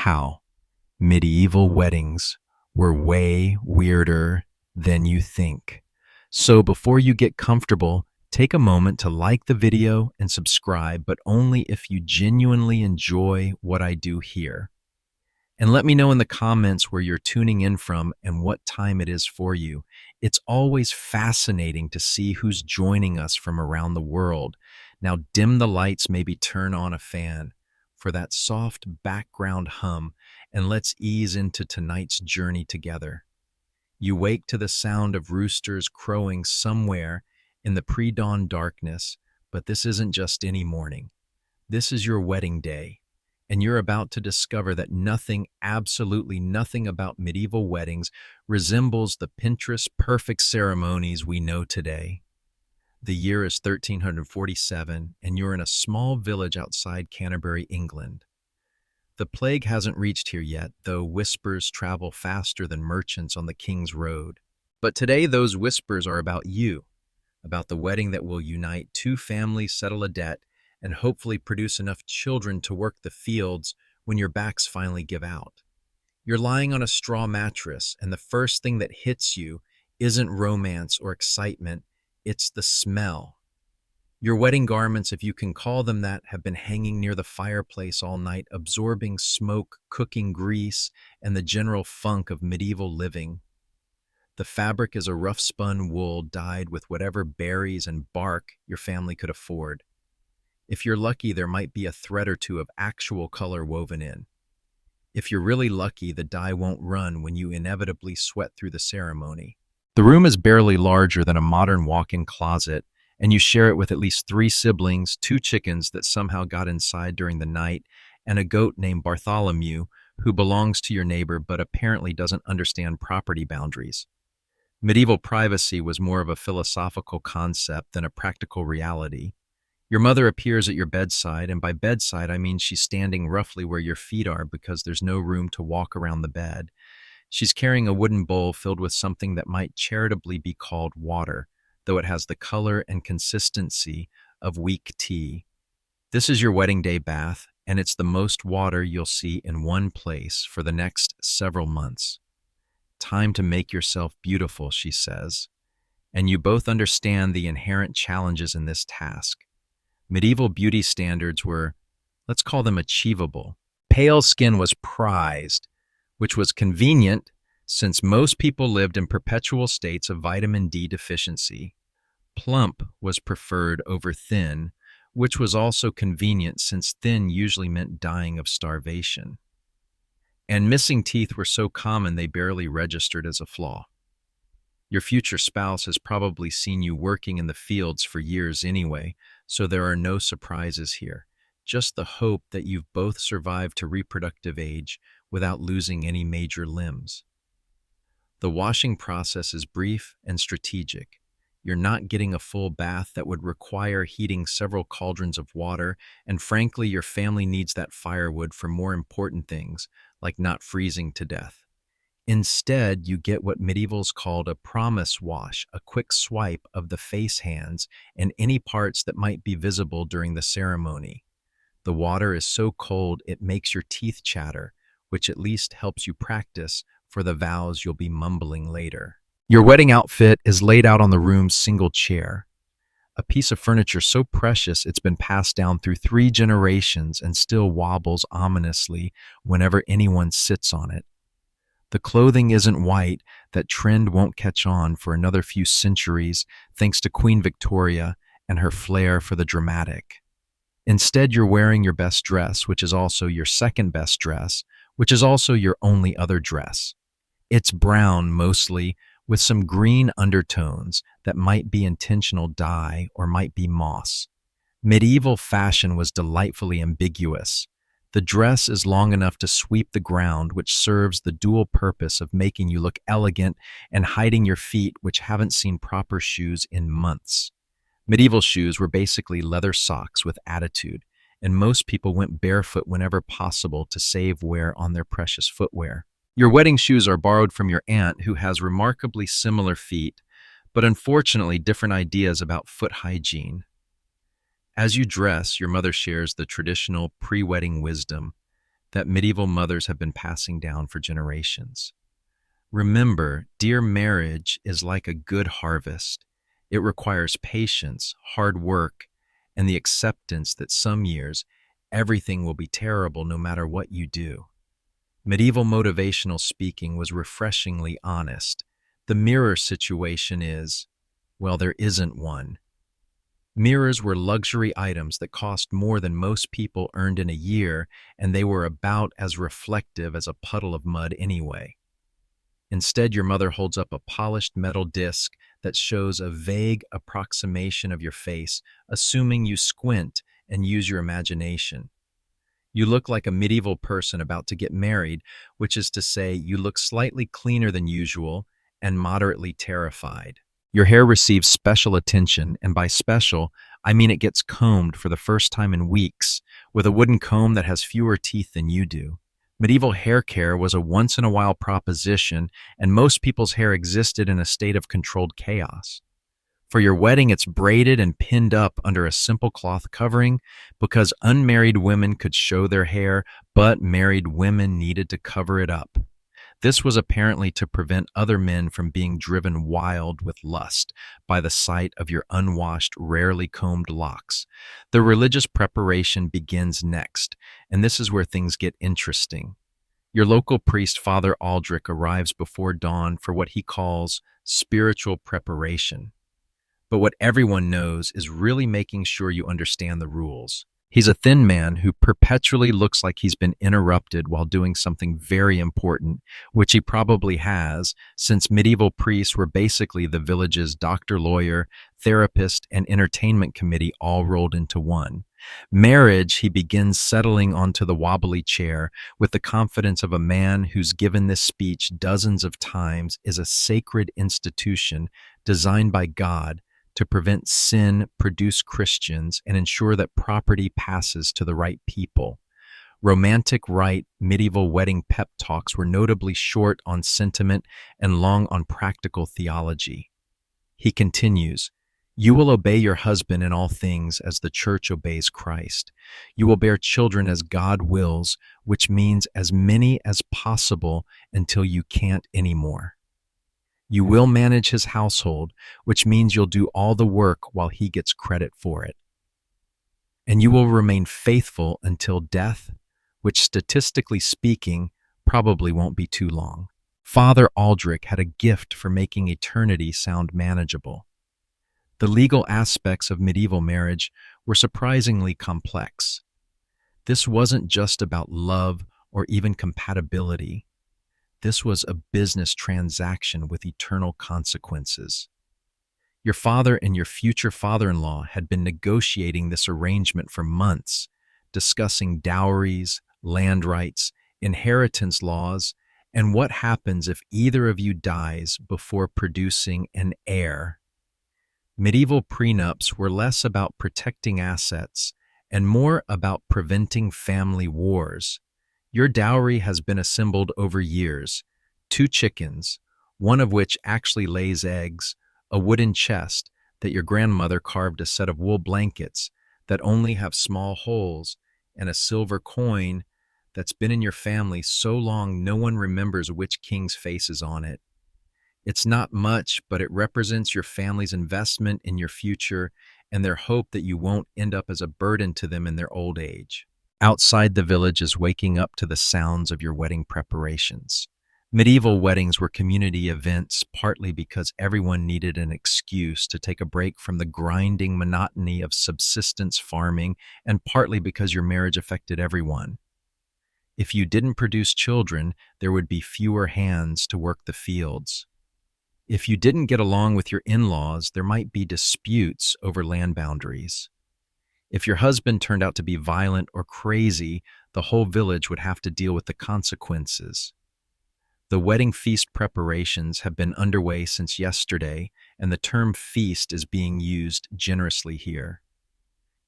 how medieval weddings were way weirder than you think. So before you get comfortable, take a moment to like the video and subscribe, but only if you genuinely enjoy what I do here. And let me know in the comments where you're tuning in from and what time it is for you. It's always fascinating to see who's joining us from around the world. Now dim the lights, maybe turn on a fan for that soft background hum, and let's ease into tonight's journey together. You wake to the sound of roosters crowing somewhere in the pre-dawn darkness, but this isn't just any morning. This is your wedding day. And you're about to discover that nothing, absolutely nothing about medieval weddings resembles the Pinterest-perfect ceremonies we know today. The year is 1347, and you're in a small village outside Canterbury, England. The plague hasn't reached here yet, though whispers travel faster than merchants on the King's Road. But today those whispers are about you, about the wedding that will unite two families, settle a debt, and hopefully produce enough children to work the fields when your backs finally give out. You're lying on a straw mattress, and the first thing that hits you isn't romance or excitement, it's the smell. Your wedding garments, if you can call them that, have been hanging near the fireplace all night, absorbing smoke, cooking grease, and the general funk of medieval living. The fabric is a rough-spun wool dyed with whatever berries and bark your family could afford. If you're lucky, there might be a thread or two of actual color woven in. If you're really lucky, the dye won't run when you inevitably sweat through the ceremony. The room is barely larger than a modern walk-in closet, and you share it with at least 3 siblings, 2 chickens that somehow got inside during the night, and a goat named Bartholomew who belongs to your neighbor but apparently doesn't understand property boundaries. Medieval privacy was more of a philosophical concept than a practical reality. Your mother appears at your bedside, and by bedside I mean she's standing roughly where your feet are because there's no room to walk around the bed. She's carrying a wooden bowl filled with something that might charitably be called water, though it has the color and consistency of weak tea. This is your wedding day bath, and it's the most water you'll see in one place for the next several months. Time to make yourself beautiful, she says, and you both understand the inherent challenges in this task. Medieval beauty standards were, let's call them achievable. Pale skin was prized, which was convenient since most people lived in perpetual states of vitamin D deficiency. Plump was preferred over thin, which was also convenient since thin usually meant dying of starvation. And missing teeth were so common they barely registered as a flaw. Your future spouse has probably seen you working in the fields for years anyway, so there are no surprises here. Just the hope that you've both survived to reproductive age without losing any major limbs. The washing process is brief and strategic. You're not getting a full bath that would require heating several cauldrons of water, and frankly, your family needs that firewood for more important things, like not freezing to death. Instead, you get what medievals called a promise wash, a quick swipe of the face hands and any parts that might be visible during the ceremony. The water is so cold it makes your teeth chatter, which at least helps you practice for the vows you'll be mumbling later. Your wedding outfit is laid out on the room's single chair, a piece of furniture so precious it's been passed down through 3 generations and still wobbles ominously whenever anyone sits on it. The clothing isn't white, that trend won't catch on for another few centuries thanks to Queen Victoria and her flair for the dramatic. Instead, you're wearing your best dress, which is also your second best dress, which is also your only other dress. It's brown mostly, with some green undertones that might be intentional dye or might be moss. Medieval fashion was delightfully ambiguous. The dress is long enough to sweep the ground, which serves the dual purpose of making you look elegant and hiding your feet, which haven't seen proper shoes in months. Medieval shoes were basically leather socks with attitude, and most people went barefoot whenever possible to save wear on their precious footwear. Your wedding shoes are borrowed from your aunt, who has remarkably similar feet, but unfortunately different ideas about foot hygiene. As you dress, your mother shares the traditional pre-wedding wisdom. that medieval mothers have been passing down for generations. Remember, dear marriage is like a good harvest. It requires patience, hard work, and the acceptance that some years everything will be terrible no matter what you do. Medieval motivational speaking was refreshingly honest. The mirror situation is, well, there isn't one. Mirrors were luxury items that cost more than most people earned in a year, and they were about as reflective as a puddle of mud anyway. Instead, your mother holds up a polished metal disc that shows a vague approximation of your face, assuming you squint and use your imagination. You look like a medieval person about to get married, which is to say, you look slightly cleaner than usual and moderately terrified. Your hair receives special attention, and by special, I mean it gets combed for the first time in weeks, with a wooden comb that has fewer teeth than you do. Medieval hair care was a once-in-a-while proposition, and most people's hair existed in a state of controlled chaos. For your wedding, it's braided and pinned up under a simple cloth covering because unmarried women could show their hair, but married women needed to cover it up. This was apparently to prevent other men from being driven wild with lust by the sight of your unwashed, rarely combed locks. The religious preparation begins next, and this is where things get interesting. Your local priest, Father Aldrich, arrives before dawn for what he calls spiritual preparation. But what everyone knows is really making sure you understand the rules. He's a thin man who perpetually looks like he's been interrupted while doing something very important, which he probably has, since medieval priests were basically the village's doctor, lawyer, therapist, and entertainment committee all rolled into one. Marriage, he begins settling onto the wobbly chair with the confidence of a man who's given this speech dozens of times, is a sacred institution designed by God to prevent sin, produce Christians, and ensure that property passes to the right people. Romantic right medieval wedding pep talks were notably short on sentiment and long on practical theology. He continues, "You will obey your husband in all things as the church obeys Christ. You will bear children as God wills, which means as many as possible until you can't anymore. You will manage his household, which means you'll do all the work while he gets credit for it. And you will remain faithful until death, which statistically speaking, probably won't be too long." Father Aldrich had a gift for making eternity sound manageable. The legal aspects of medieval marriage were surprisingly complex. This wasn't just about love or even compatibility. This was a business transaction with eternal consequences. Your father and your future father-in-law had been negotiating this arrangement for months, discussing dowries, land rights, inheritance laws, and what happens if either of you dies before producing an heir. Medieval prenups were less about protecting assets and more about preventing family wars. Your dowry has been assembled over years: 2 chickens, one of which actually lays eggs, a wooden chest that your grandmother carved, a set of wool blankets that only have small holes, and a silver coin that's been in your family so long no one remembers which king's face is on it. It's not much, but it represents your family's investment in your future and their hope that you won't end up as a burden to them in their old age. Outside the village is waking up to the sounds of your wedding preparations. Medieval weddings were community events, partly because everyone needed an excuse to take a break from the grinding monotony of subsistence farming, and partly because your marriage affected everyone. If you didn't produce children, there would be fewer hands to work the fields. If you didn't get along with your in-laws, there might be disputes over land boundaries. If your husband turned out to be violent or crazy, the whole village would have to deal with the consequences. The wedding feast preparations have been underway since yesterday, and the term feast is being used generously here.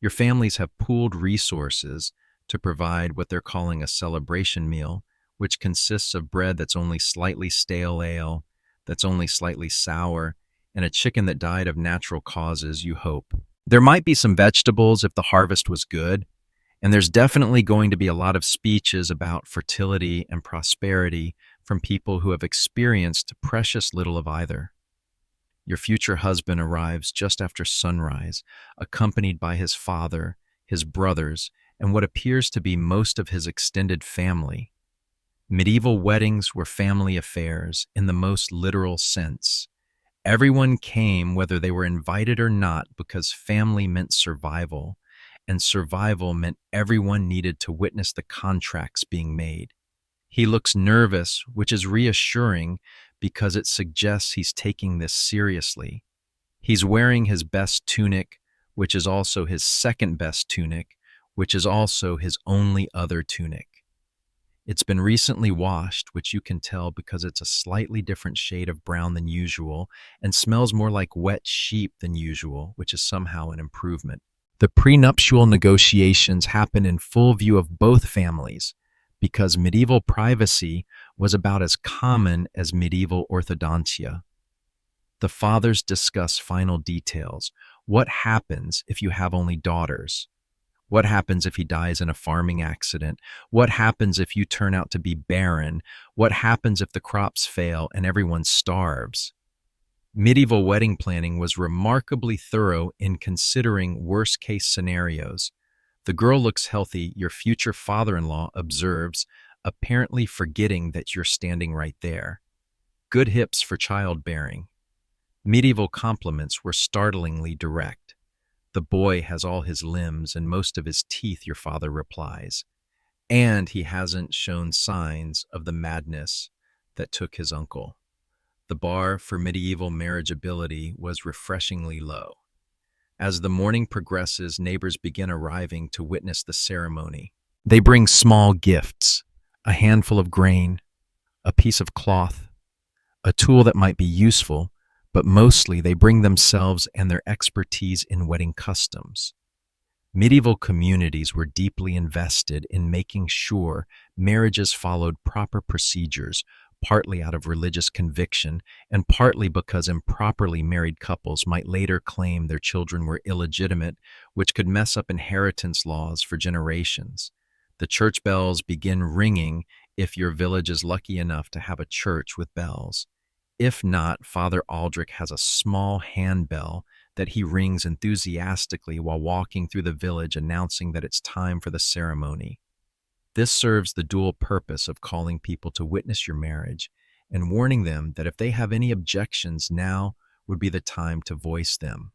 Your families have pooled resources to provide what they're calling a celebration meal, which consists of bread that's only slightly stale ale, that's only slightly sour, and a chicken that died of natural causes, you hope. There might be some vegetables if the harvest was good, And there's definitely going to be a lot of speeches about fertility and prosperity from people who have experienced precious little of either. Your future husband arrives just after sunrise, accompanied by his father, his brothers, and what appears to be most of his extended family. Medieval weddings were family affairs in the most literal sense. Everyone came whether they were invited or not because family meant survival, and survival meant everyone needed to witness the contracts being made. He looks nervous, which is reassuring because it suggests he's taking this seriously. He's wearing his best tunic, which is also his second best tunic, which is also his only other tunic. It's been recently washed, which you can tell because it's a slightly different shade of brown than usual and smells more like wet sheep than usual, which is somehow an improvement. The prenuptial negotiations happen in full view of both families because medieval privacy was about as common as medieval orthodontia. The fathers discuss final details. What happens if you have only daughters? What happens if he dies in a farming accident? What happens if you turn out to be barren? What happens if the crops fail and everyone starves? Medieval wedding planning was remarkably thorough in considering worst-case scenarios. The girl looks healthy, your future father-in-law observes, apparently forgetting that you're standing right there. Good hips for childbearing. Medieval compliments were startlingly direct. The boy has all his limbs and most of his teeth, your father replies. And he hasn't shown signs of the madness that took his uncle. The bar for medieval marriageability was refreshingly low. As the morning progresses, neighbors begin arriving to witness the ceremony. They bring small gifts, a handful of grain, a piece of cloth, a tool that might be useful, but mostly they bring themselves and their expertise in wedding customs. Medieval communities were deeply invested in making sure marriages followed proper procedures, partly out of religious conviction and partly because improperly married couples might later claim their children were illegitimate, which could mess up inheritance laws for generations. The church bells begin ringing if your village is lucky enough to have a church with bells. If not, Father Aldrich has a small handbell that he rings enthusiastically while walking through the village announcing that it's time for the ceremony. This serves the dual purpose of calling people to witness your marriage and warning them that if they have any objections, now would be the time to voice them.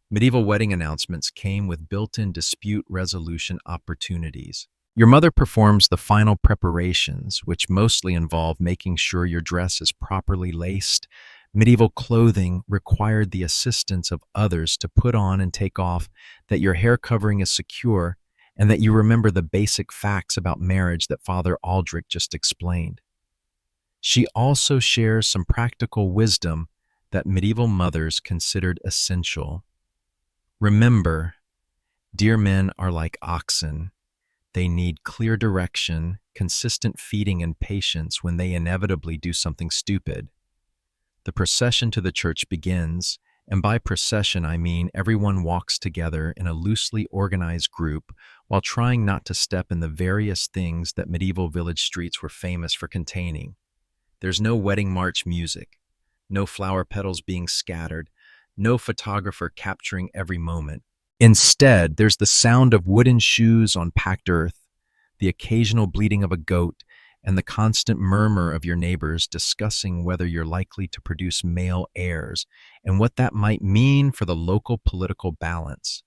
Medieval wedding announcements came with built-in dispute resolution opportunities. Your mother performs the final preparations, which mostly involve making sure your dress is properly laced. Medieval clothing required the assistance of others to put on and take off, that your hair covering is secure, and that you remember the basic facts about marriage that Father Aldrich just explained. She also shares some practical wisdom that medieval mothers considered essential. Remember, dear men are like oxen. They need clear direction, consistent feeding, and patience when they inevitably do something stupid. The procession to the church begins, and by procession I mean everyone walks together in a loosely organized group while trying not to step in the various things that medieval village streets were famous for containing. There's no wedding march music, no flower petals being scattered, no photographer capturing every moment. Instead, there's the sound of wooden shoes on packed earth, the occasional bleating of a goat, and the constant murmur of your neighbors discussing whether you're likely to produce male heirs and what that might mean for the local political balance.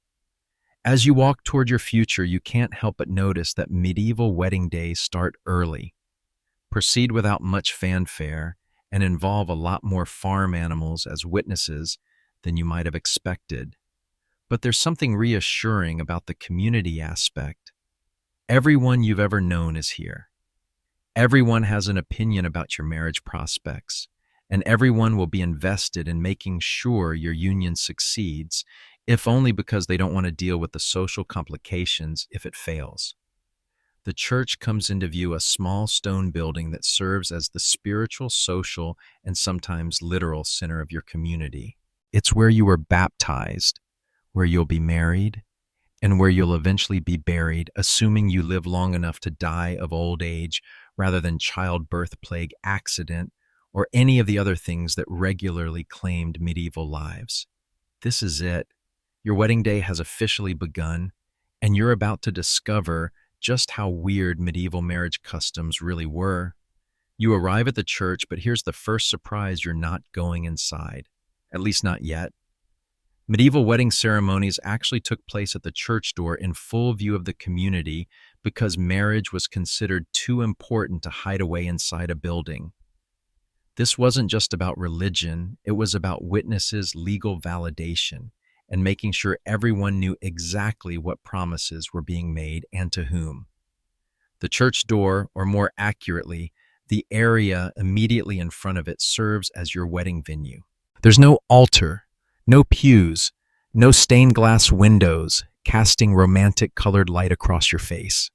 As you walk toward your future, you can't help but notice that medieval wedding days start early, proceed without much fanfare, and involve a lot more farm animals as witnesses than you might have expected. But there's something reassuring about the community aspect. Everyone you've ever known is here. Everyone has an opinion about your marriage prospects, and everyone will be invested in making sure your union succeeds, if only because they don't want to deal with the social complications if it fails. The church comes into view, a small stone building that serves as the spiritual, social, and sometimes literal center of your community. It's where you were baptized, where you'll be married, and where you'll eventually be buried, assuming you live long enough to die of old age rather than childbirth, plague, accident, or any of the other things that regularly claimed medieval lives. This is it. Your wedding day has officially begun, and you're about to discover just how weird medieval marriage customs really were. You arrive at the church, but here's the first surprise: you're not going inside. At least not yet. Medieval wedding ceremonies actually took place at the church door in full view of the community because marriage was considered too important to hide away inside a building. This wasn't just about religion, it was about witnesses' legal validation and making sure everyone knew exactly what promises were being made and to whom. The church door, or more accurately, the area immediately in front of it, serves as your wedding venue. There's no altar, no pews, no stained glass windows casting romantic colored light across your face.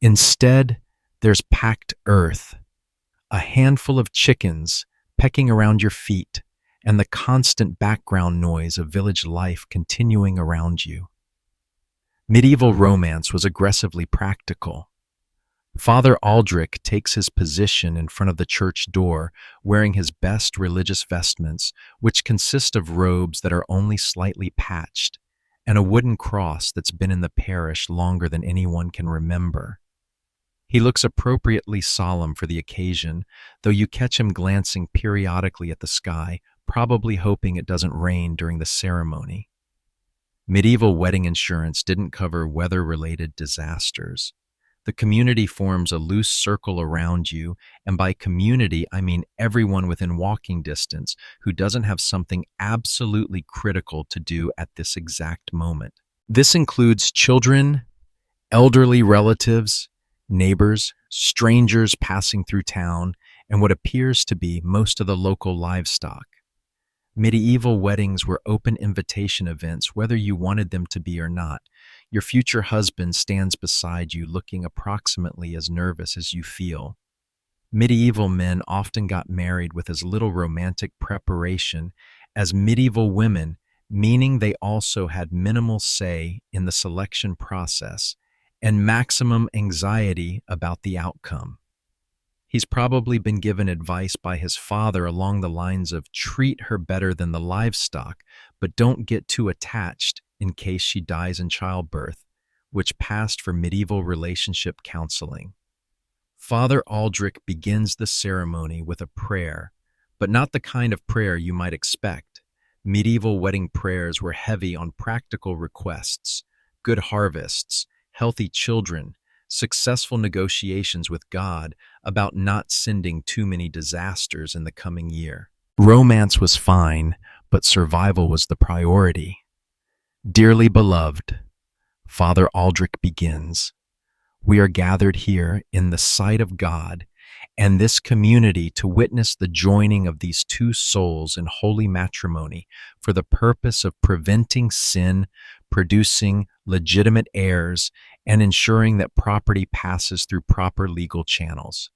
Instead, there's packed earth, a handful of chickens pecking around your feet, and the constant background noise of village life continuing around you. Medieval romance was aggressively practical. Father Aldrich takes his position in front of the church door, wearing his best religious vestments, which consist of robes that are only slightly patched, and a wooden cross that's been in the parish longer than anyone can remember. He looks appropriately solemn for the occasion, though you catch him glancing periodically at the sky, probably hoping it doesn't rain during the ceremony. Medieval wedding insurance didn't cover weather-related disasters. The community forms a loose circle around you, and by community, I mean everyone within walking distance who doesn't have something absolutely critical to do at this exact moment. This includes children, elderly relatives, neighbors, strangers passing through town, and what appears to be most of the local livestock. Medieval weddings were open invitation events, whether you wanted them to be or not. Your future husband stands beside you, looking approximately as nervous as you feel. Medieval men often got married with as little romantic preparation as medieval women, meaning they also had minimal say in the selection process and maximum anxiety about the outcome. He's probably been given advice by his father along the lines of treat her better than the livestock, but don't get too attached in case she dies in childbirth, which passed for medieval relationship counseling. Father Aldrich begins the ceremony with a prayer, but not the kind of prayer you might expect. Medieval wedding prayers were heavy on practical requests, good harvests, healthy children, successful negotiations with God about not sending too many disasters in the coming year. Romance was fine, but survival was the priority. Dearly beloved, Father Aldrich begins. We are gathered here in the sight of God and this community to witness the joining of these two souls in holy matrimony for the purpose of preventing sin, producing legitimate heirs, and ensuring that property passes through proper legal channels.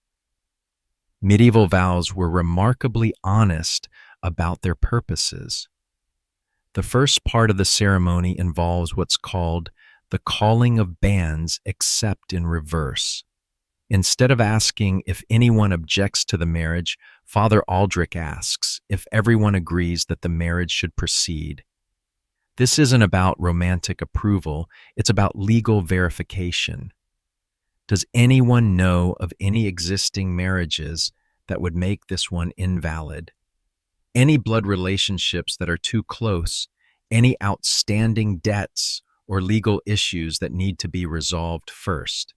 Medieval vows were remarkably honest about their purposes. The first part of the ceremony involves what's called the calling of banns, except in reverse. Instead of asking if anyone objects to the marriage, Father Aldrich asks if everyone agrees that the marriage should proceed. This isn't about romantic approval, it's about legal verification. Does anyone know of any existing marriages that would make this one invalid? Any blood relationships that are too close, any outstanding debts or legal issues that need to be resolved first?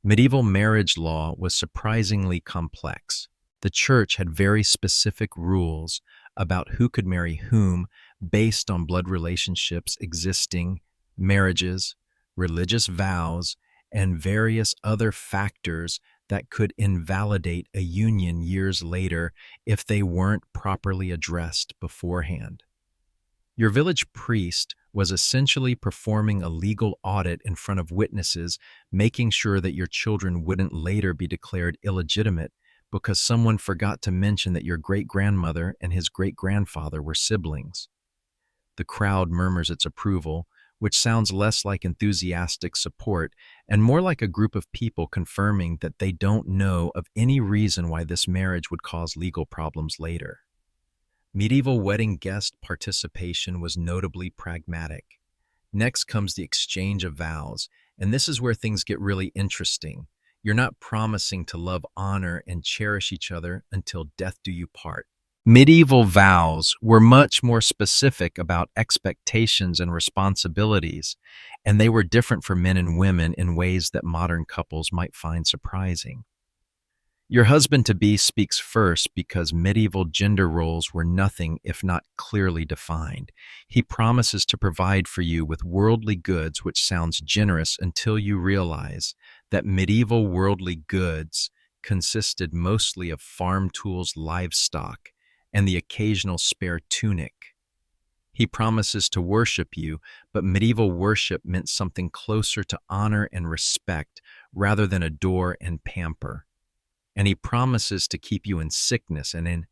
Medieval marriage law was surprisingly complex. The church had very specific rules about who could marry whom based on blood relationships existing, marriages, religious vows, and various other factors that could invalidate a union years later if they weren't properly addressed beforehand. Your village priest was essentially performing a legal audit in front of witnesses, making sure that your children wouldn't later be declared illegitimate because someone forgot to mention that your great-grandmother and his great-grandfather were siblings. The crowd murmurs its approval, which sounds less like enthusiastic support and more like a group of people confirming that they don't know of any reason why this marriage would cause legal problems later. Medieval wedding guest participation was notably pragmatic. Next comes the exchange of vows, and this is where things get really interesting. You're not promising to love, honor, and cherish each other until death do you part. Medieval vows were much more specific about expectations and responsibilities, and they were different for men and women in ways that modern couples might find surprising. Your husband-to-be speaks first because medieval gender roles were nothing if not clearly defined. He promises to provide for you with worldly goods, which sounds generous until you realize that medieval worldly goods consisted mostly of farm tools, livestock, and the occasional spare tunic. He promises to worship you, but medieval worship meant something closer to honor and respect rather than adore and pamper. And he promises to keep you in sickness and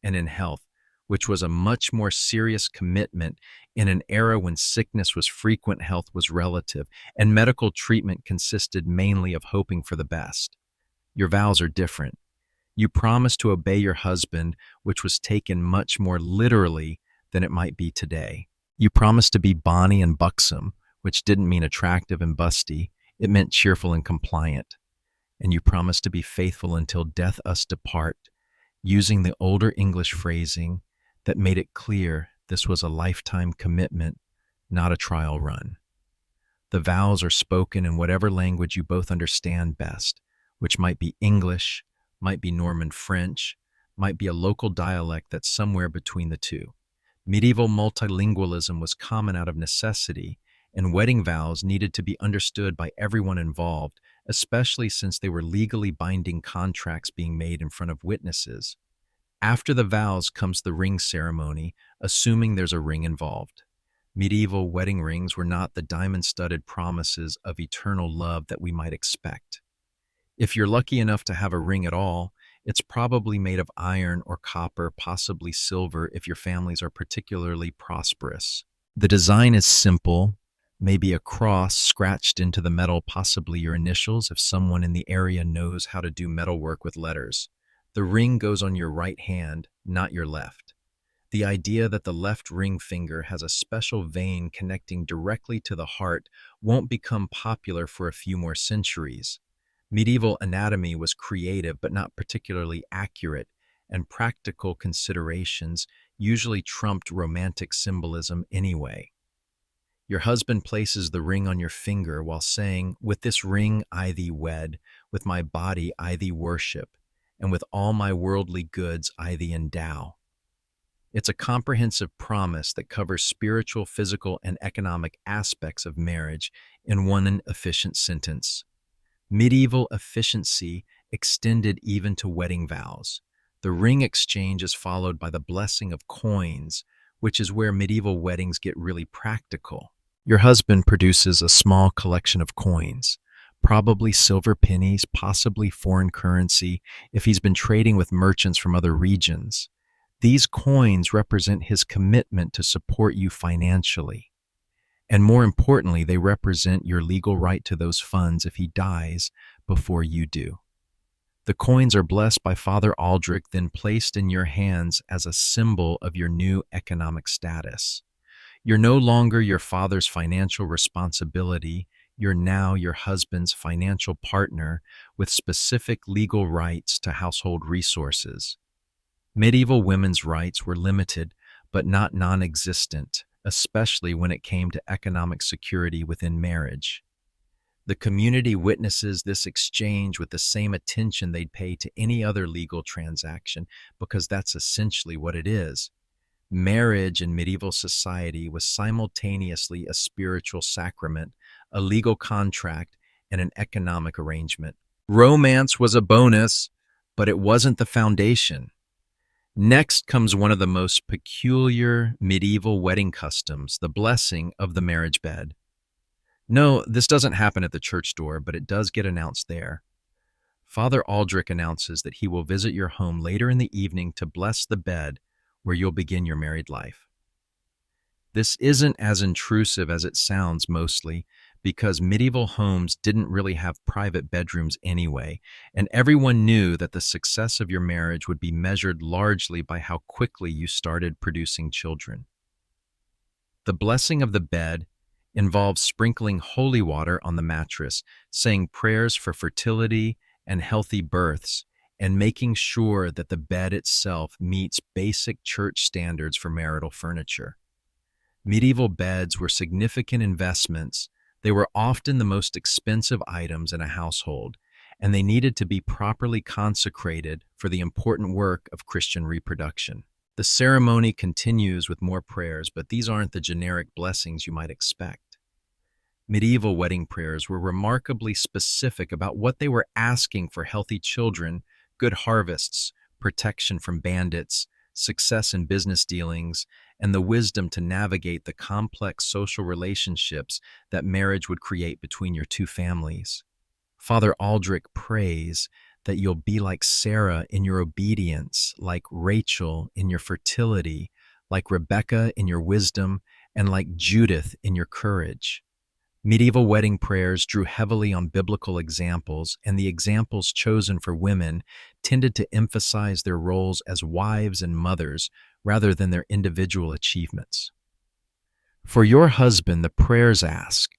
in health, which was a much more serious commitment in an era when sickness was frequent, health was relative, and medical treatment consisted mainly of hoping for the best. Your vows are different. You promise to obey your husband, which was taken much more literally than it might be today. You promise to be bonny and buxom, which didn't mean attractive and busty. It meant cheerful and compliant. And you promise to be faithful until death us depart, using the older English phrasing that made it clear this was a lifetime commitment, not a trial run. The vows are spoken in whatever language you both understand best, which might be English, might be Norman French, might be a local dialect that's somewhere between the two. Medieval multilingualism was common out of necessity, and wedding vows needed to be understood by everyone involved, especially since they were legally binding contracts being made in front of witnesses. After the vows comes the ring ceremony, assuming there's a ring involved. Medieval wedding rings were not the diamond-studded promises of eternal love that we might expect. If you're lucky enough to have a ring at all, it's probably made of iron or copper, possibly silver if your families are particularly prosperous. The design is simple, maybe a cross scratched into the metal, possibly your initials if someone in the area knows how to do metalwork with letters. The ring goes on your right hand, not your left. The idea that the left ring finger has a special vein connecting directly to the heart won't become popular for a few more centuries. Medieval anatomy was creative but not particularly accurate, and practical considerations usually trumped romantic symbolism anyway. Your husband places the ring on your finger while saying, "With this ring I thee wed, with my body I thee worship, and with all my worldly goods I thee endow." It's a comprehensive promise that covers spiritual, physical, and economic aspects of marriage in one efficient sentence. Medieval efficiency extended even to wedding vows. The ring exchange is followed by the blessing of coins, which is where medieval weddings get really practical. Your husband produces a small collection of coins, probably silver pennies, possibly foreign currency if he's been trading with merchants from other regions. These coins represent his commitment to support you financially. And more importantly, they represent your legal right to those funds if he dies before you do. The coins are blessed by Father Aldrich, then placed in your hands as a symbol of your new economic status. You're no longer your father's financial responsibility. You're now your husband's financial partner with specific legal rights to household resources. Medieval women's rights were limited, but not non-existent, especially when it came to economic security within marriage. The community witnesses this exchange with the same attention they'd pay to any other legal transaction, because that's essentially what it is. Marriage in medieval society was simultaneously a spiritual sacrament, a legal contract, and an economic arrangement. Romance was a bonus, but it wasn't the foundation. Next comes one of the most peculiar medieval wedding customs, the blessing of the marriage bed. No, this doesn't happen at the church door, but it does get announced there. Father Aldrich announces that he will visit your home later in the evening to bless the bed where you'll begin your married life. This isn't as intrusive as it sounds mostly, because medieval homes didn't really have private bedrooms anyway, and everyone knew that the success of your marriage would be measured largely by how quickly you started producing children. The blessing of the bed involves sprinkling holy water on the mattress, saying prayers for fertility and healthy births, and making sure that the bed itself meets basic church standards for marital furniture. Medieval beds were significant investments. They were often the most expensive items in a household, and they needed to be properly consecrated for the important work of Christian reproduction. The ceremony continues with more prayers, but these aren't the generic blessings you might expect. Medieval wedding prayers were remarkably specific about what they were asking for: healthy children, good harvests, protection from bandits, success in business dealings, and the wisdom to navigate the complex social relationships that marriage would create between your two families. Father Aldrich prays that you'll be like Sarah in your obedience, like Rachel in your fertility, like Rebecca in your wisdom, and like Judith in your courage. Medieval wedding prayers drew heavily on biblical examples, and the examples chosen for women tended to emphasize their roles as wives and mothers rather than their individual achievements. For your husband, the prayers ask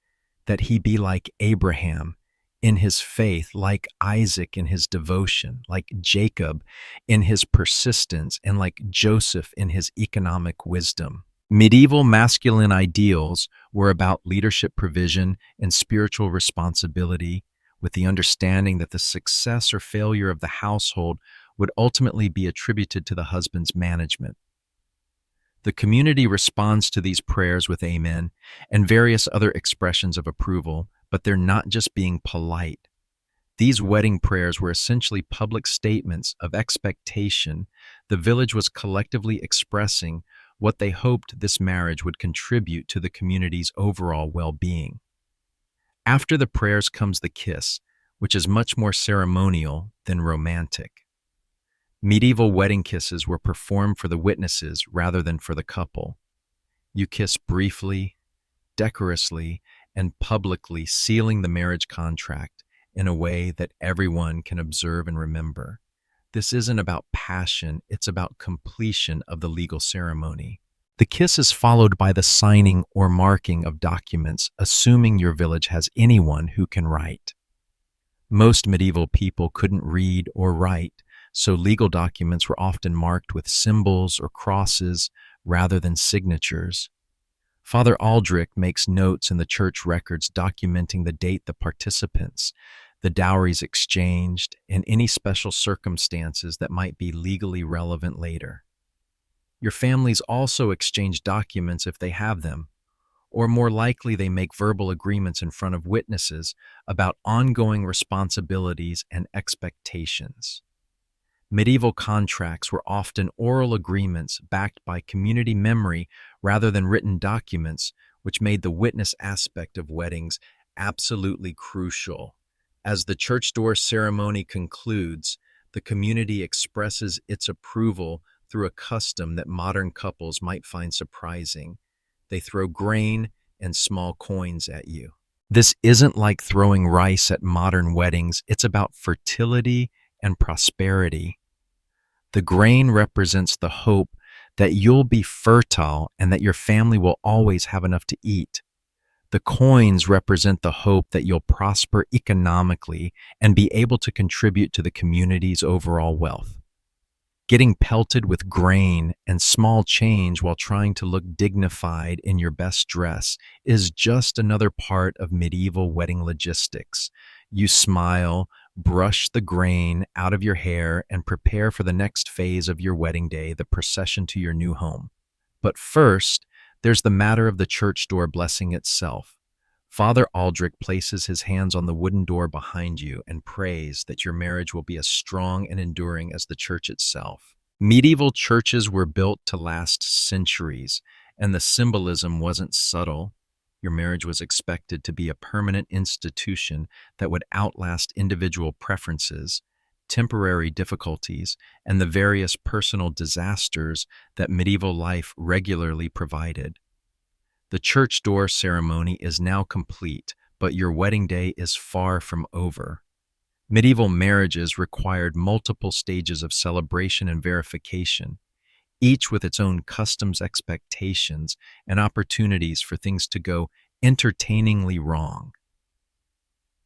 that he be like Abraham in his faith, like Isaac in his devotion, like Jacob in his persistence, and like Joseph in his economic wisdom. Medieval masculine ideals were about leadership provision and spiritual responsibility, with the understanding that the success or failure of the household would ultimately be attributed to the husband's management. The community responds to these prayers with amen and various other expressions of approval, but they're not just being polite. These wedding prayers were essentially public statements of expectation. The village was collectively expressing what they hoped this marriage would contribute to the community's overall well-being. After the prayers comes the kiss, which is much more ceremonial than romantic. Medieval wedding kisses were performed for the witnesses rather than for the couple. You kiss briefly, decorously, and publicly, sealing the marriage contract in a way that everyone can observe and remember. This isn't about passion, it's about completion of the legal ceremony. The kiss is followed by the signing or marking of documents, assuming your village has anyone who can write. Most medieval people couldn't read or write, so legal documents were often marked with symbols or crosses rather than signatures. Father Aldrich makes notes in the church records documenting the date the participants, the dowries exchanged, and any special circumstances that might be legally relevant later. Your families also exchange documents if they have them, or more likely they make verbal agreements in front of witnesses about ongoing responsibilities and expectations. Medieval contracts were often oral agreements backed by community memory rather than written documents, which made the witness aspect of weddings absolutely crucial. As the church door ceremony concludes, the community expresses its approval through a custom that modern couples might find surprising. They throw grain and small coins at you. This isn't like throwing rice at modern weddings, it's about fertility and prosperity. The grain represents the hope that you'll be fertile and that your family will always have enough to eat. The coins represent the hope that you'll prosper economically and be able to contribute to the community's overall wealth. Getting pelted with grain and small change while trying to look dignified in your best dress is just another part of medieval wedding logistics. You smile, brush the grain out of your hair, and prepare for the next phase of your wedding day, the procession to your new home. But first, there's the matter of the church door blessing itself. Father Aldrich places his hands on the wooden door behind you and prays that your marriage will be as strong and enduring as the church itself. Medieval churches were built to last centuries, and the symbolism wasn't subtle. Your marriage was expected to be a permanent institution that would outlast individual preferences, temporary difficulties, and the various personal disasters that medieval life regularly provided. The church door ceremony is now complete, but your wedding day is far from over. Medieval marriages required multiple stages of celebration and verification, each with its own customs, expectations, and opportunities for things to go entertainingly wrong.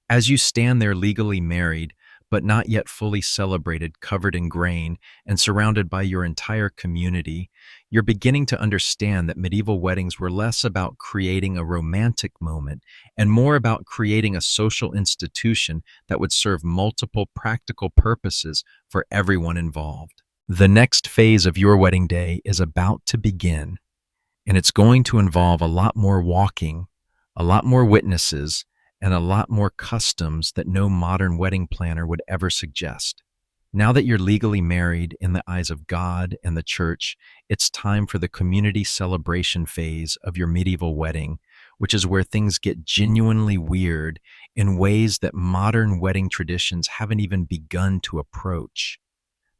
As you stand there legally married, but not yet fully celebrated, covered in grain, and surrounded by your entire community, you're beginning to understand that medieval weddings were less about creating a romantic moment and more about creating a social institution that would serve multiple practical purposes for everyone involved. The next phase of your wedding day is about to begin, and it's going to involve a lot more walking, a lot more witnesses, and a lot more customs that no modern wedding planner would ever suggest. Now that you're legally married in the eyes of God and the church, it's time for the community celebration phase of your medieval wedding, which is where things get genuinely weird in ways that modern wedding traditions haven't even begun to approach.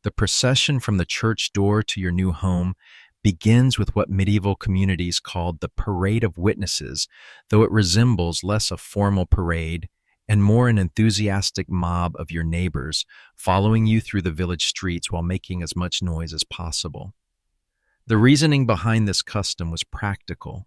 The procession from the church door to your new home begins with what medieval communities called the Parade of Witnesses, though it resembles less a formal parade and more an enthusiastic mob of your neighbors following you through the village streets while making as much noise as possible. The reasoning behind this custom was practical.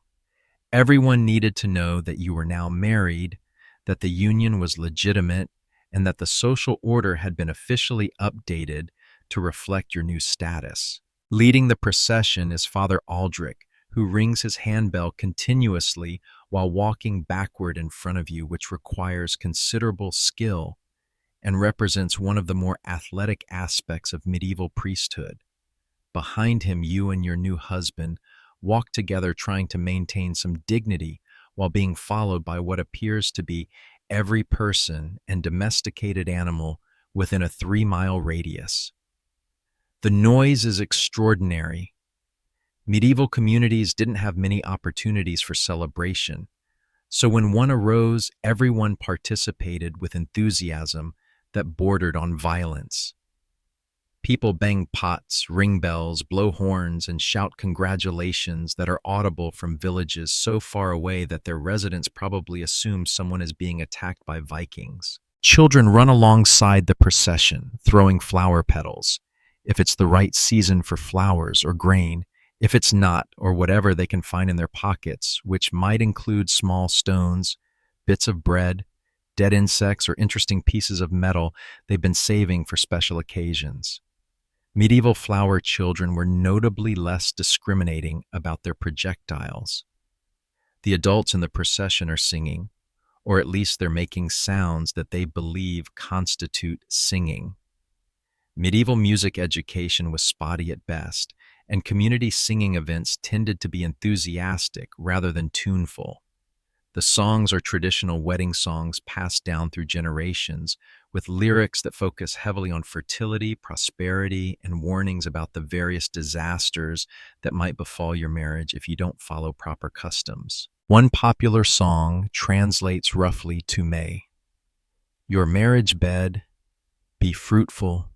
Everyone needed to know that you were now married, that the union was legitimate, and that the social order had been officially updated to reflect your new status. Leading the procession is Father Aldrich, who rings his handbell continuously while walking backward in front of you, which requires considerable skill and represents one of the more athletic aspects of medieval priesthood. Behind him, you and your new husband walk together, trying to maintain some dignity while being followed by what appears to be every person and domesticated animal within a 3-mile radius. The noise is extraordinary. Medieval communities didn't have many opportunities for celebration, so when one arose, everyone participated with enthusiasm that bordered on violence. People bang pots, ring bells, blow horns, and shout congratulations that are audible from villages so far away that their residents probably assume someone is being attacked by Vikings. Children run alongside the procession, throwing flower petals, if it's the right season for flowers or grain, if it's not, or whatever they can find in their pockets, which might include small stones, bits of bread, dead insects, or interesting pieces of metal they've been saving for special occasions. Medieval flower children were notably less discriminating about their projectiles. The adults in the procession are singing, or at least they're making sounds that they believe constitute singing. Medieval music education was spotty at best, and community singing events tended to be enthusiastic rather than tuneful. The songs are traditional wedding songs passed down through generations, with lyrics that focus heavily on fertility, prosperity, and warnings about the various disasters that might befall your marriage if you don't follow proper customs. One popular song translates roughly to May. Your marriage bed be fruitful.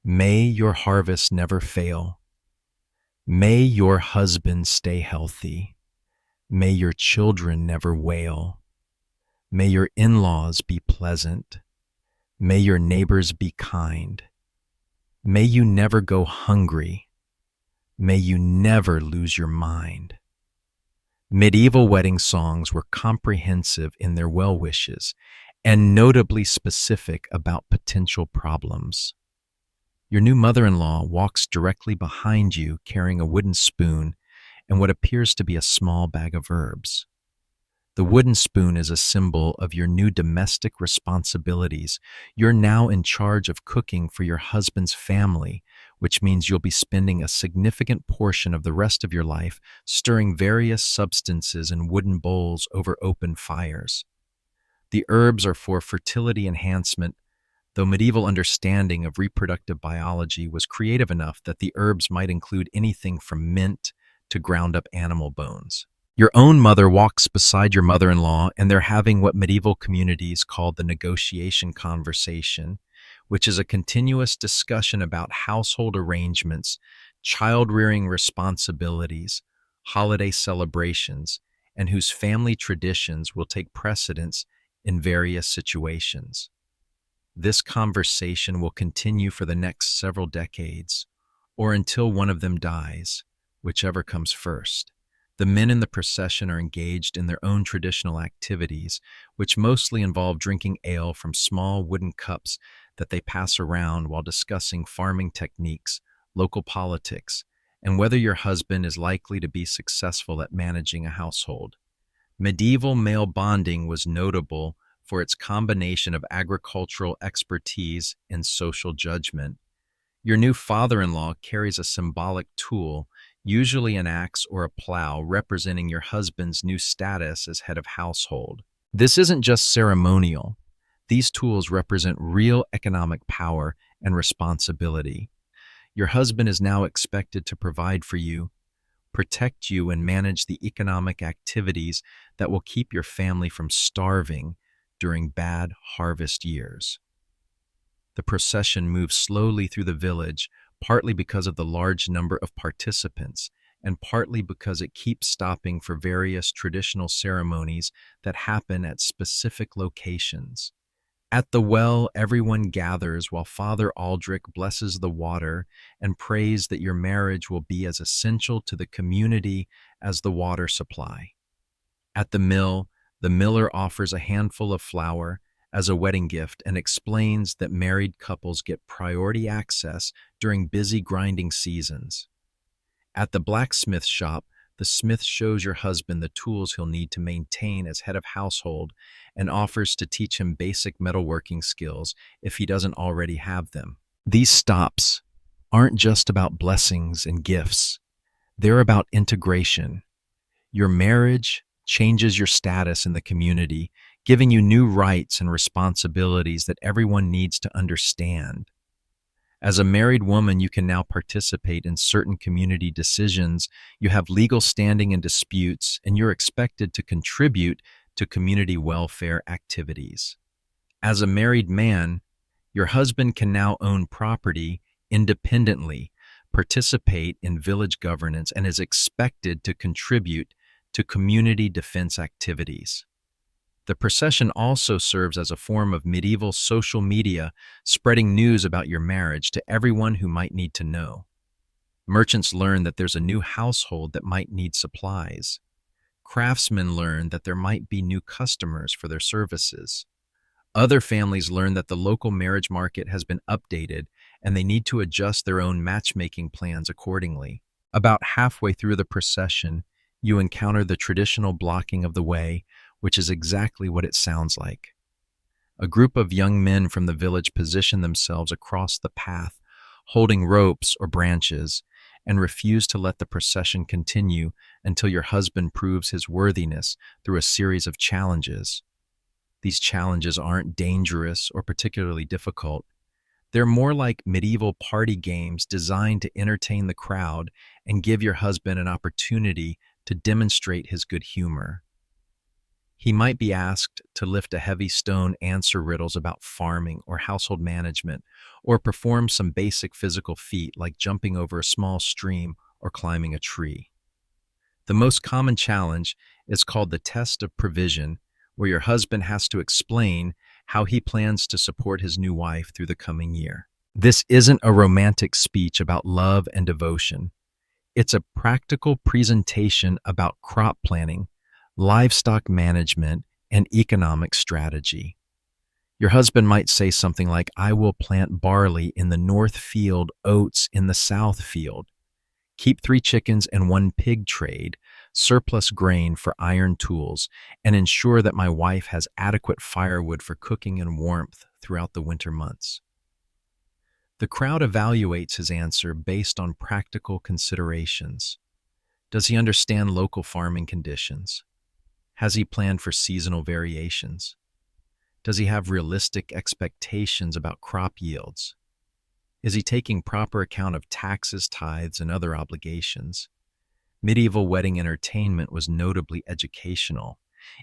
May your harvest never fail. May your husband stay healthy. May your children never wail. May your in-laws be pleasant. May your neighbors be kind. May you never go hungry. May you never lose your mind. Medieval wedding songs were comprehensive in their well wishes and notably specific about potential problems. Your new mother-in-law walks directly behind you carrying a wooden spoon and what appears to be a small bag of herbs. The wooden spoon is a symbol of your new domestic responsibilities. You're now in charge of cooking for your husband's family, which means you'll be spending a significant portion of the rest of your life stirring various substances in wooden bowls over open fires. The herbs are for fertility enhancement, though medieval understanding of reproductive biology was creative enough that the herbs might include anything from mint to ground-up animal bones. Your own mother walks beside your mother-in-law, and they're having what medieval communities called the negotiation conversation, which is a continuous discussion about household arrangements, child-rearing responsibilities, holiday celebrations, and whose family traditions will take precedence in various situations. This conversation will continue for the next several decades, or until one of them dies, whichever comes first. The men in the procession are engaged in their own traditional activities, which mostly involve drinking ale from small wooden cups that they pass around while discussing farming techniques, local politics, and whether your husband is likely to be successful at managing a household. Medieval male bonding was notable for its combination of agricultural expertise and social judgment. Your new father-in-law carries a symbolic tool, usually an axe or a plow, representing your husband's new status as head of household. This isn't just ceremonial. These tools represent real economic power and responsibility. Your husband is now expected to provide for you, protect you, and manage the economic activities that will keep your family from starving during bad harvest years. The procession moves slowly through the village, partly because of the large number of participants, and partly because it keeps stopping for various traditional ceremonies that happen at specific locations. At the well, everyone gathers while Father Aldrich blesses the water and prays that your marriage will be as essential to the community as the water supply. At the mill, the miller offers a handful of flour as a wedding gift and explains that married couples get priority access during busy grinding seasons. At the blacksmith shop, the smith shows your husband the tools he'll need to maintain as head of household and offers to teach him basic metalworking skills if he doesn't already have them. These stops aren't just about blessings and gifts. They're about integration. Your marriage changes your status in the community, giving you new rights and responsibilities that everyone needs to understand. As a married woman, you can now participate in certain community decisions, you have legal standing in disputes, and you're expected to contribute to community welfare activities. As a married man, your husband can now own property independently, participate in village governance, and is expected to contribute to community defense activities. The procession also serves as a form of medieval social media, spreading news about your marriage to everyone who might need to know. Merchants learn that there's a new household that might need supplies. Craftsmen learn that there might be new customers for their services. Other families learn that the local marriage market has been updated and they need to adjust their own matchmaking plans accordingly. About halfway through the procession, you encounter the traditional blocking of the way, which is exactly what it sounds like. A group of young men from the village position themselves across the path, holding ropes or branches, and refuse to let the procession continue until your husband proves his worthiness through a series of challenges. These challenges aren't dangerous or particularly difficult. They're more like medieval party games designed to entertain the crowd and give your husband an opportunity to demonstrate his good humor. He might be asked to lift a heavy stone, answer riddles about farming or household management, or perform some basic physical feat like jumping over a small stream or climbing a tree. The most common challenge is called the test of provision, where your husband has to explain how he plans to support his new wife through the coming year. This isn't a romantic speech about love and devotion. It's a practical presentation about crop planning, livestock management, and economic strategy. Your husband might say something like, "I will plant barley in the north field, oats in the south field, keep 3 chickens and 1 pig trade, surplus grain for iron tools, and ensure that my wife has adequate firewood for cooking and warmth throughout the winter months." The crowd evaluates his answer based on practical considerations. Does he understand local farming conditions? Has he planned for seasonal variations? Does he have realistic expectations about crop yields? Is he taking proper account of taxes, tithes, and other obligations? Medieval wedding entertainment was notably educational.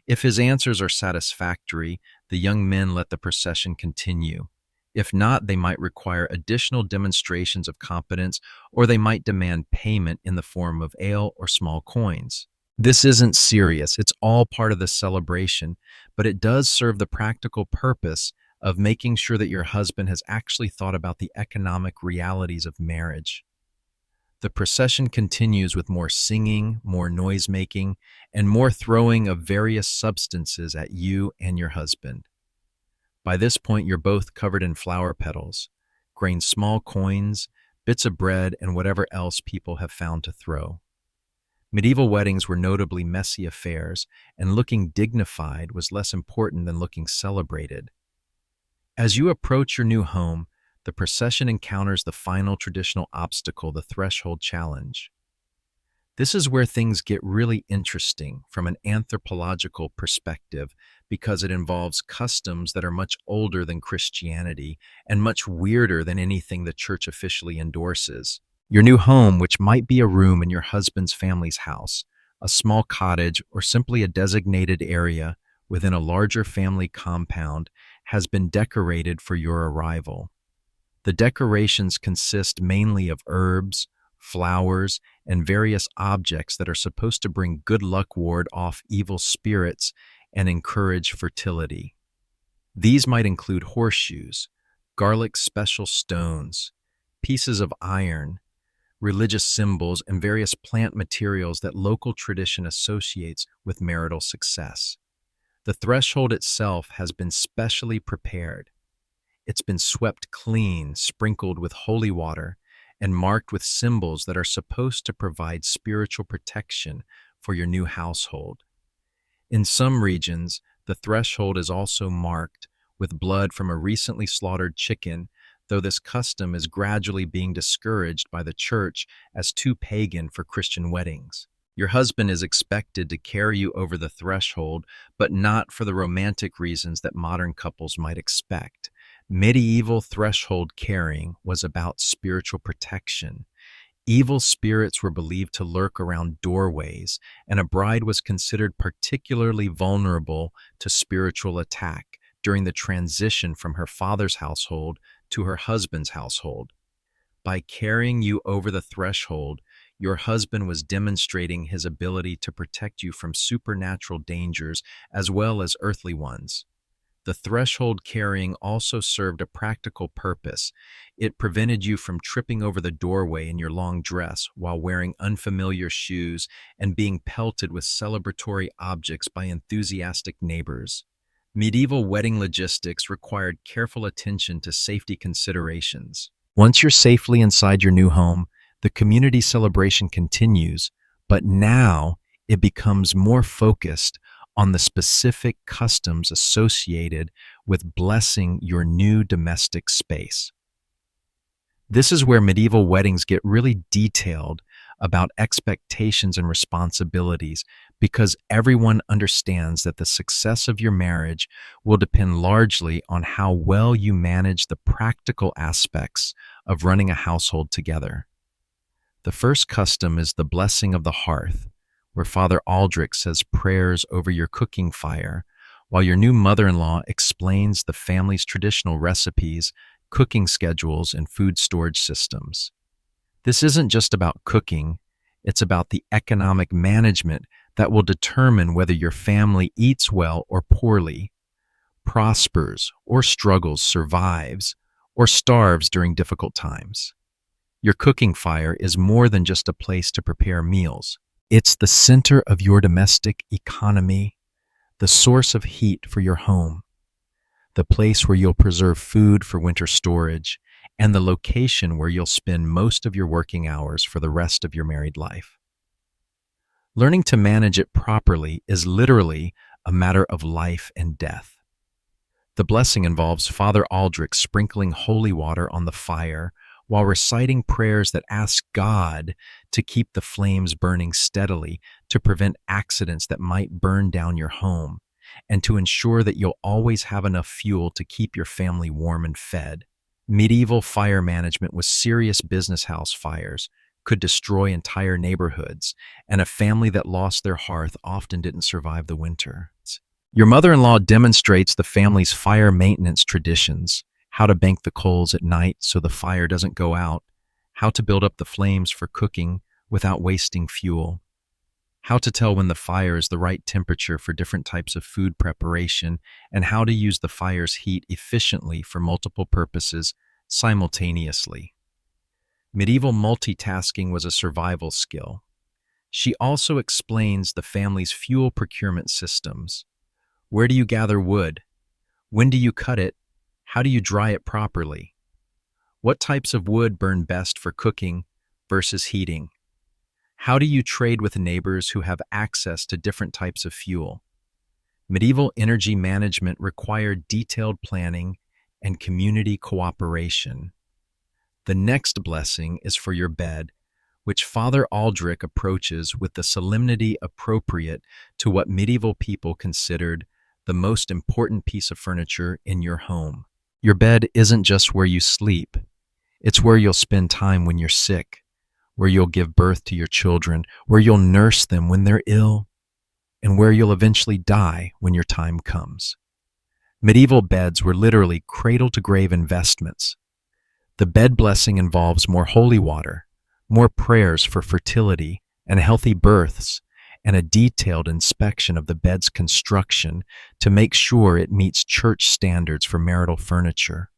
If his answers are satisfactory, the young men let the procession continue. If not, they might require additional demonstrations of competence, or they might demand payment in the form of ale or small coins. This isn't serious, it's all part of the celebration, but it does serve the practical purpose of making sure that your husband has actually thought about the economic realities of marriage. The procession continues with more singing, more noise making, and more throwing of various substances at you and your husband. By this point, you're both covered in flower petals, grain small coins, bits of bread, and whatever else people have found to throw. Medieval weddings were notably messy affairs, and looking dignified was less important than looking celebrated. As you approach your new home, the procession encounters the final traditional obstacle, the threshold challenge. This is where things get really interesting from an anthropological perspective because it involves customs that are much older than Christianity and much weirder than anything the church officially endorses. Your new home, which might be a room in your husband's family's house, a small cottage, or simply a designated area within a larger family compound, has been decorated for your arrival. The decorations consist mainly of herbs, flowers, and various objects that are supposed to bring good luck, ward off evil spirits, and encourage fertility. These might include horseshoes, garlic special stones, pieces of iron, religious symbols, and various plant materials that local tradition associates with marital success. The threshold itself has been specially prepared. It's been swept clean, sprinkled with holy water, and marked with symbols that are supposed to provide spiritual protection for your new household. In some regions, the threshold is also marked with blood from a recently slaughtered chicken, though this custom is gradually being discouraged by the church as too pagan for Christian weddings. Your husband is expected to carry you over the threshold, but not for the romantic reasons that modern couples might expect. Medieval threshold carrying was about spiritual protection. Evil spirits were believed to lurk around doorways, and a bride was considered particularly vulnerable to spiritual attack during the transition from her father's household to her husband's household. By carrying you over the threshold, your husband was demonstrating his ability to protect you from supernatural dangers as well as earthly ones. The threshold carrying also served a practical purpose. It prevented you from tripping over the doorway in your long dress while wearing unfamiliar shoes and being pelted with celebratory objects by enthusiastic neighbors. Medieval wedding logistics required careful attention to safety considerations. Once you're safely inside your new home, the community celebration continues, but now it becomes more focused on the specific customs associated with blessing your new domestic space. This is where medieval weddings get really detailed about expectations and responsibilities, because everyone understands that the success of your marriage will depend largely on how well you manage the practical aspects of running a household together. The first custom is the blessing of the hearth, where Father Aldrich says prayers over your cooking fire, while your new mother-in-law explains the family's traditional recipes, cooking schedules, and food storage systems. This isn't just about cooking, it's about the economic management that will determine whether your family eats well or poorly, prospers or struggles, survives, or starves during difficult times. Your cooking fire is more than just a place to prepare meals. It's the center of your domestic economy, the source of heat for your home, the place where you'll preserve food for winter storage, and the location where you'll spend most of your working hours for the rest of your married life. Learning to manage it properly is literally a matter of life and death. The blessing involves Father Aldrich sprinkling holy water on the fire while reciting prayers that ask God to keep the flames burning steadily to prevent accidents that might burn down your home, and to ensure that you'll always have enough fuel to keep your family warm and fed. Medieval fire management with serious business house fires could destroy entire neighborhoods, and a family that lost their hearth often didn't survive the winter. Your mother-in-law demonstrates the family's fire maintenance traditions, how to bank the coals at night so the fire doesn't go out, how to build up the flames for cooking without wasting fuel. how to tell when the fire is the right temperature for different types of food preparation, and how to use the fire's heat efficiently for multiple purposes simultaneously. Medieval multitasking was a survival skill. She also explains the family's fuel procurement systems. Where do you gather wood? When do you cut it? How do you dry it properly? What types of wood burn best for cooking versus heating? How do you trade with neighbors who have access to different types of fuel? Medieval energy management required detailed planning and community cooperation. The next blessing is for your bed, which Father Aldrich approaches with the solemnity appropriate to what medieval people considered the most important piece of furniture in your home. Your bed isn't just where you sleep, it's where you'll spend time when you're sick, where you'll give birth to your children, where you'll nurse them when they're ill, and where you'll eventually die when your time comes. Medieval beds were literally cradle-to-grave investments. The bed blessing involves more holy water, more prayers for fertility and healthy births, and a detailed inspection of the bed's construction to make sure it meets church standards for marital furniture.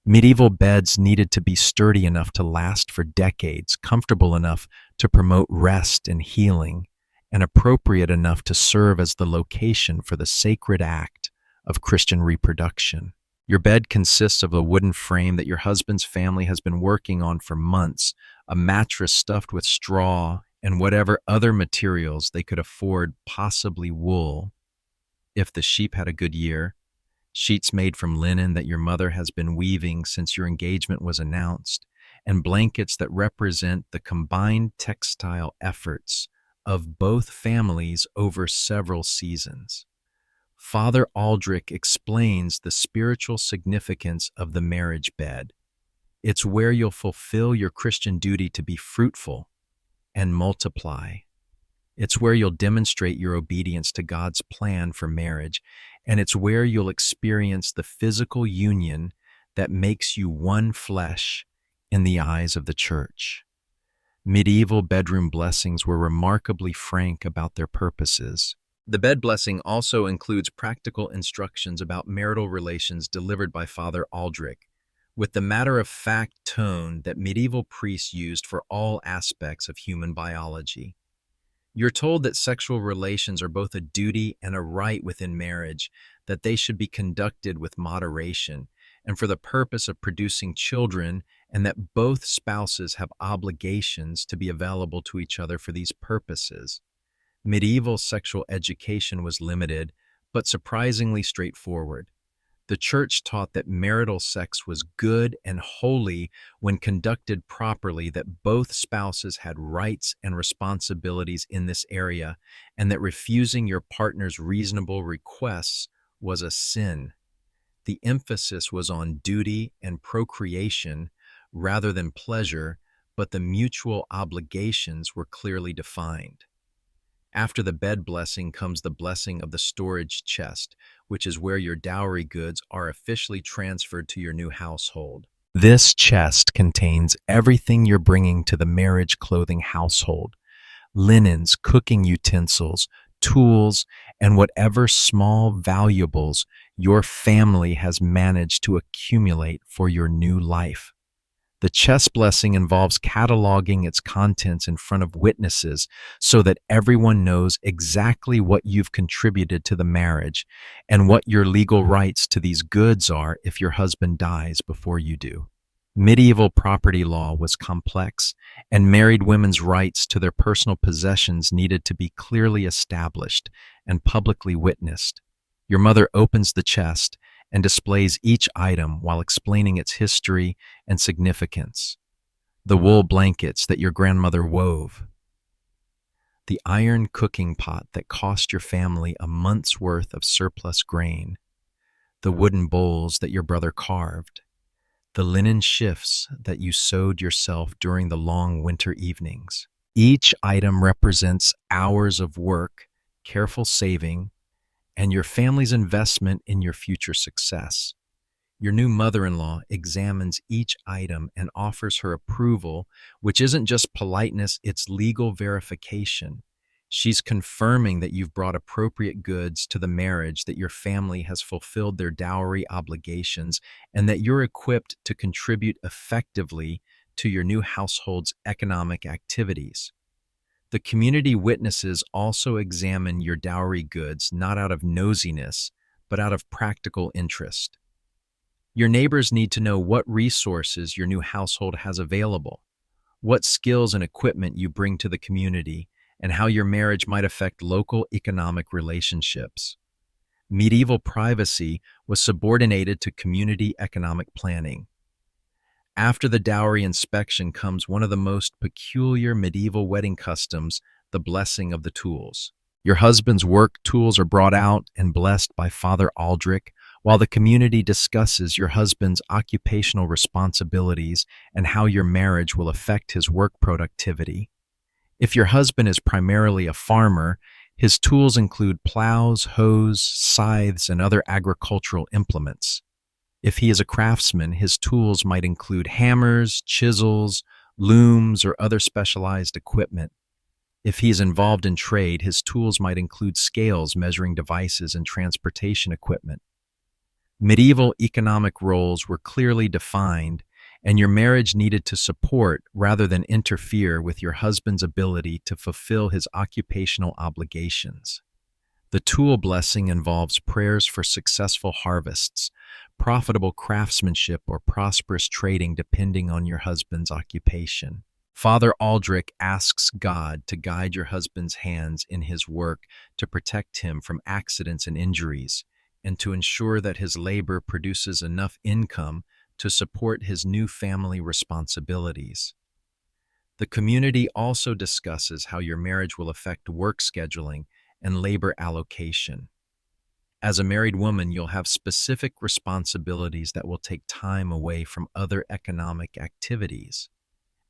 Medieval beds needed to be sturdy enough to last for decades, comfortable enough to promote rest and healing, and appropriate enough to serve as the location for the sacred act of Christian reproduction. Your bed consists of a wooden frame that your husband's family has been working on for months, a mattress stuffed with straw, and whatever other materials they could afford, possibly wool, if the sheep had a good year, sheets made from linen that your mother has been weaving since your engagement was announced, and blankets that represent the combined textile efforts of both families over several seasons. Father Aldrich explains the spiritual significance of the marriage bed. It's where you'll fulfill your Christian duty to be fruitful and multiply. It's where you'll demonstrate your obedience to God's plan for marriage, and it's where you'll experience the physical union that makes you one flesh in the eyes of the church. Medieval bedroom blessings were remarkably frank about their purposes. The bed blessing also includes practical instructions about marital relations delivered by Father Aldrich, with the matter-of-fact tone that medieval priests used for all aspects of human biology. You're told that sexual relations are both a duty and a right within marriage, that they should be conducted with moderation, and for the purpose of producing children, and that both spouses have obligations to be available to each other for these purposes. Medieval sexual education was limited, but surprisingly straightforward. The church taught that marital sex was good and holy when conducted properly, that both spouses had rights and responsibilities in this area, and that refusing your partner's reasonable requests was a sin. The emphasis was on duty and procreation rather than pleasure, but the mutual obligations were clearly defined. After the bed blessing comes the blessing of the storage chest, which is where your dowry goods are officially transferred to your new household. This chest contains everything you're bringing to the marriage clothing household: linens, cooking utensils, tools, and whatever small valuables your family has managed to accumulate for your new life. The chest blessing involves cataloging its contents in front of witnesses so that everyone knows exactly what you've contributed to the marriage and what your legal rights to these goods are if your husband dies before you do. Medieval property law was complex, and married women's rights to their personal possessions needed to be clearly established and publicly witnessed. Your mother opens the chest and displays each item while explaining its history and significance. The wool blankets that your grandmother wove, the iron cooking pot that cost your family a month's worth of surplus grain, the wooden bowls that your brother carved, the linen shifts that you sewed yourself during the long winter evenings. Each item represents hours of work, careful saving, and your family's investment in your future success. Your new mother-in-law examines each item and offers her approval, which isn't just politeness, it's legal verification. She's confirming that you've brought appropriate goods to the marriage, that your family has fulfilled their dowry obligations, and that you're equipped to contribute effectively to your new household's economic activities. The community witnesses also examine your dowry goods not out of nosiness, but out of practical interest. Your neighbors need to know what resources your new household has available, what skills and equipment you bring to the community, and how your marriage might affect local economic relationships. Medieval privacy was subordinated to community economic planning. After the dowry inspection comes one of the most peculiar medieval wedding customs, the blessing of the tools. Your husband's work tools are brought out and blessed by Father Aldrich, while the community discusses your husband's occupational responsibilities and how your marriage will affect his work productivity. If your husband is primarily a farmer, his tools include plows, hoes, scythes, and other agricultural implements. If he is a craftsman, his tools might include hammers, chisels, looms, or other specialized equipment. If he is involved in trade, his tools might include scales, measuring devices, and transportation equipment. Medieval economic roles were clearly defined, and your marriage needed to support rather than interfere with your husband's ability to fulfill his occupational obligations. The tool blessing involves prayers for successful harvests, profitable craftsmanship, or prosperous trading depending on your husband's occupation. Father Aldrich asks God to guide your husband's hands in his work, to protect him from accidents and injuries, and to ensure that his labor produces enough income to support his new family responsibilities. The community also discusses how your marriage will affect work scheduling and labor allocation. As a married woman, you'll have specific responsibilities that will take time away from other economic activities.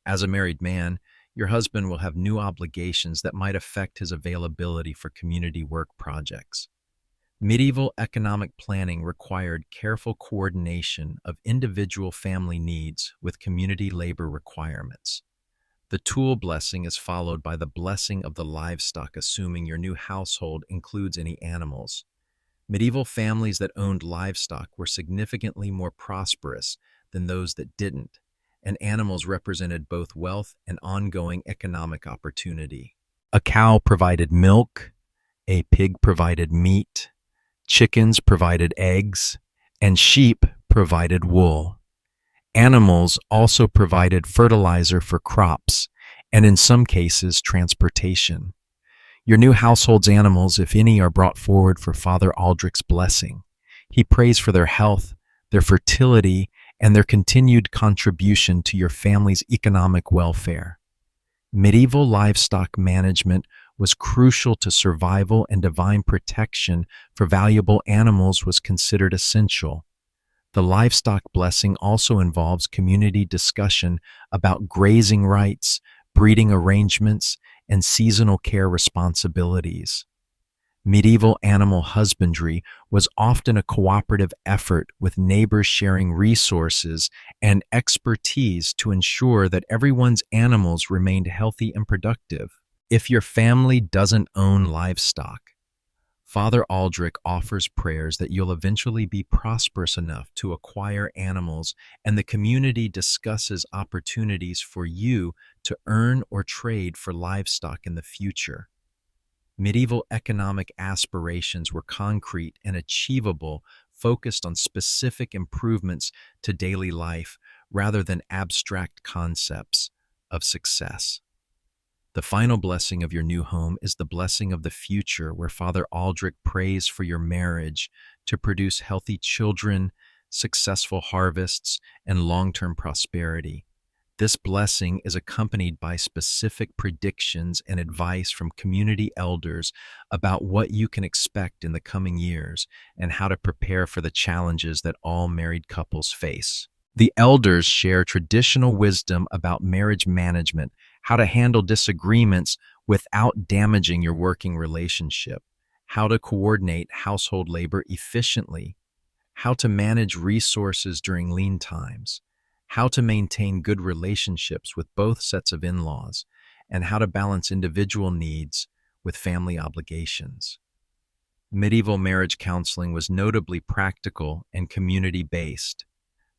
As a married man, your husband will have new obligations that might affect his availability for community work projects. Medieval economic planning required careful coordination of individual family needs with community labor requirements. The tool blessing is followed by the blessing of the livestock, assuming your new household includes any animals. Medieval families that owned livestock were significantly more prosperous than those that didn't, and animals represented both wealth and ongoing economic opportunity. A cow provided milk, a pig provided meat, chickens provided eggs, and sheep provided wool. Animals also provided fertilizer for crops, and in some cases, transportation. Your new household's animals, if any, are brought forward for Father Aldrich's blessing. He prays for their health, their fertility, and their continued contribution to your family's economic welfare. Medieval livestock management was crucial to survival, and divine protection for valuable animals was considered essential. The livestock blessing also involves community discussion about grazing rights, breeding arrangements, and seasonal care responsibilities. Medieval animal husbandry was often a cooperative effort, with neighbors sharing resources and expertise to ensure that everyone's animals remained healthy and productive. If your family doesn't own livestock, Father Aldrich offers prayers that you'll eventually be prosperous enough to acquire animals, and the community discusses opportunities for you to earn or trade for livestock in the future. Medieval economic aspirations were concrete and achievable, focused on specific improvements to daily life rather than abstract concepts of success. The final blessing of your new home is the blessing of the future, where Father Aldrich prays for your marriage to produce healthy children, successful harvests, and long-term prosperity. This blessing is accompanied by specific predictions and advice from community elders about what you can expect in the coming years and how to prepare for the challenges that all married couples face. The elders share traditional wisdom about marriage management, how to handle disagreements without damaging your working relationship, how to coordinate household labor efficiently, how to manage resources during lean times, how to maintain good relationships with both sets of in-laws, and how to balance individual needs with family obligations. Medieval marriage counseling was notably practical and community-based.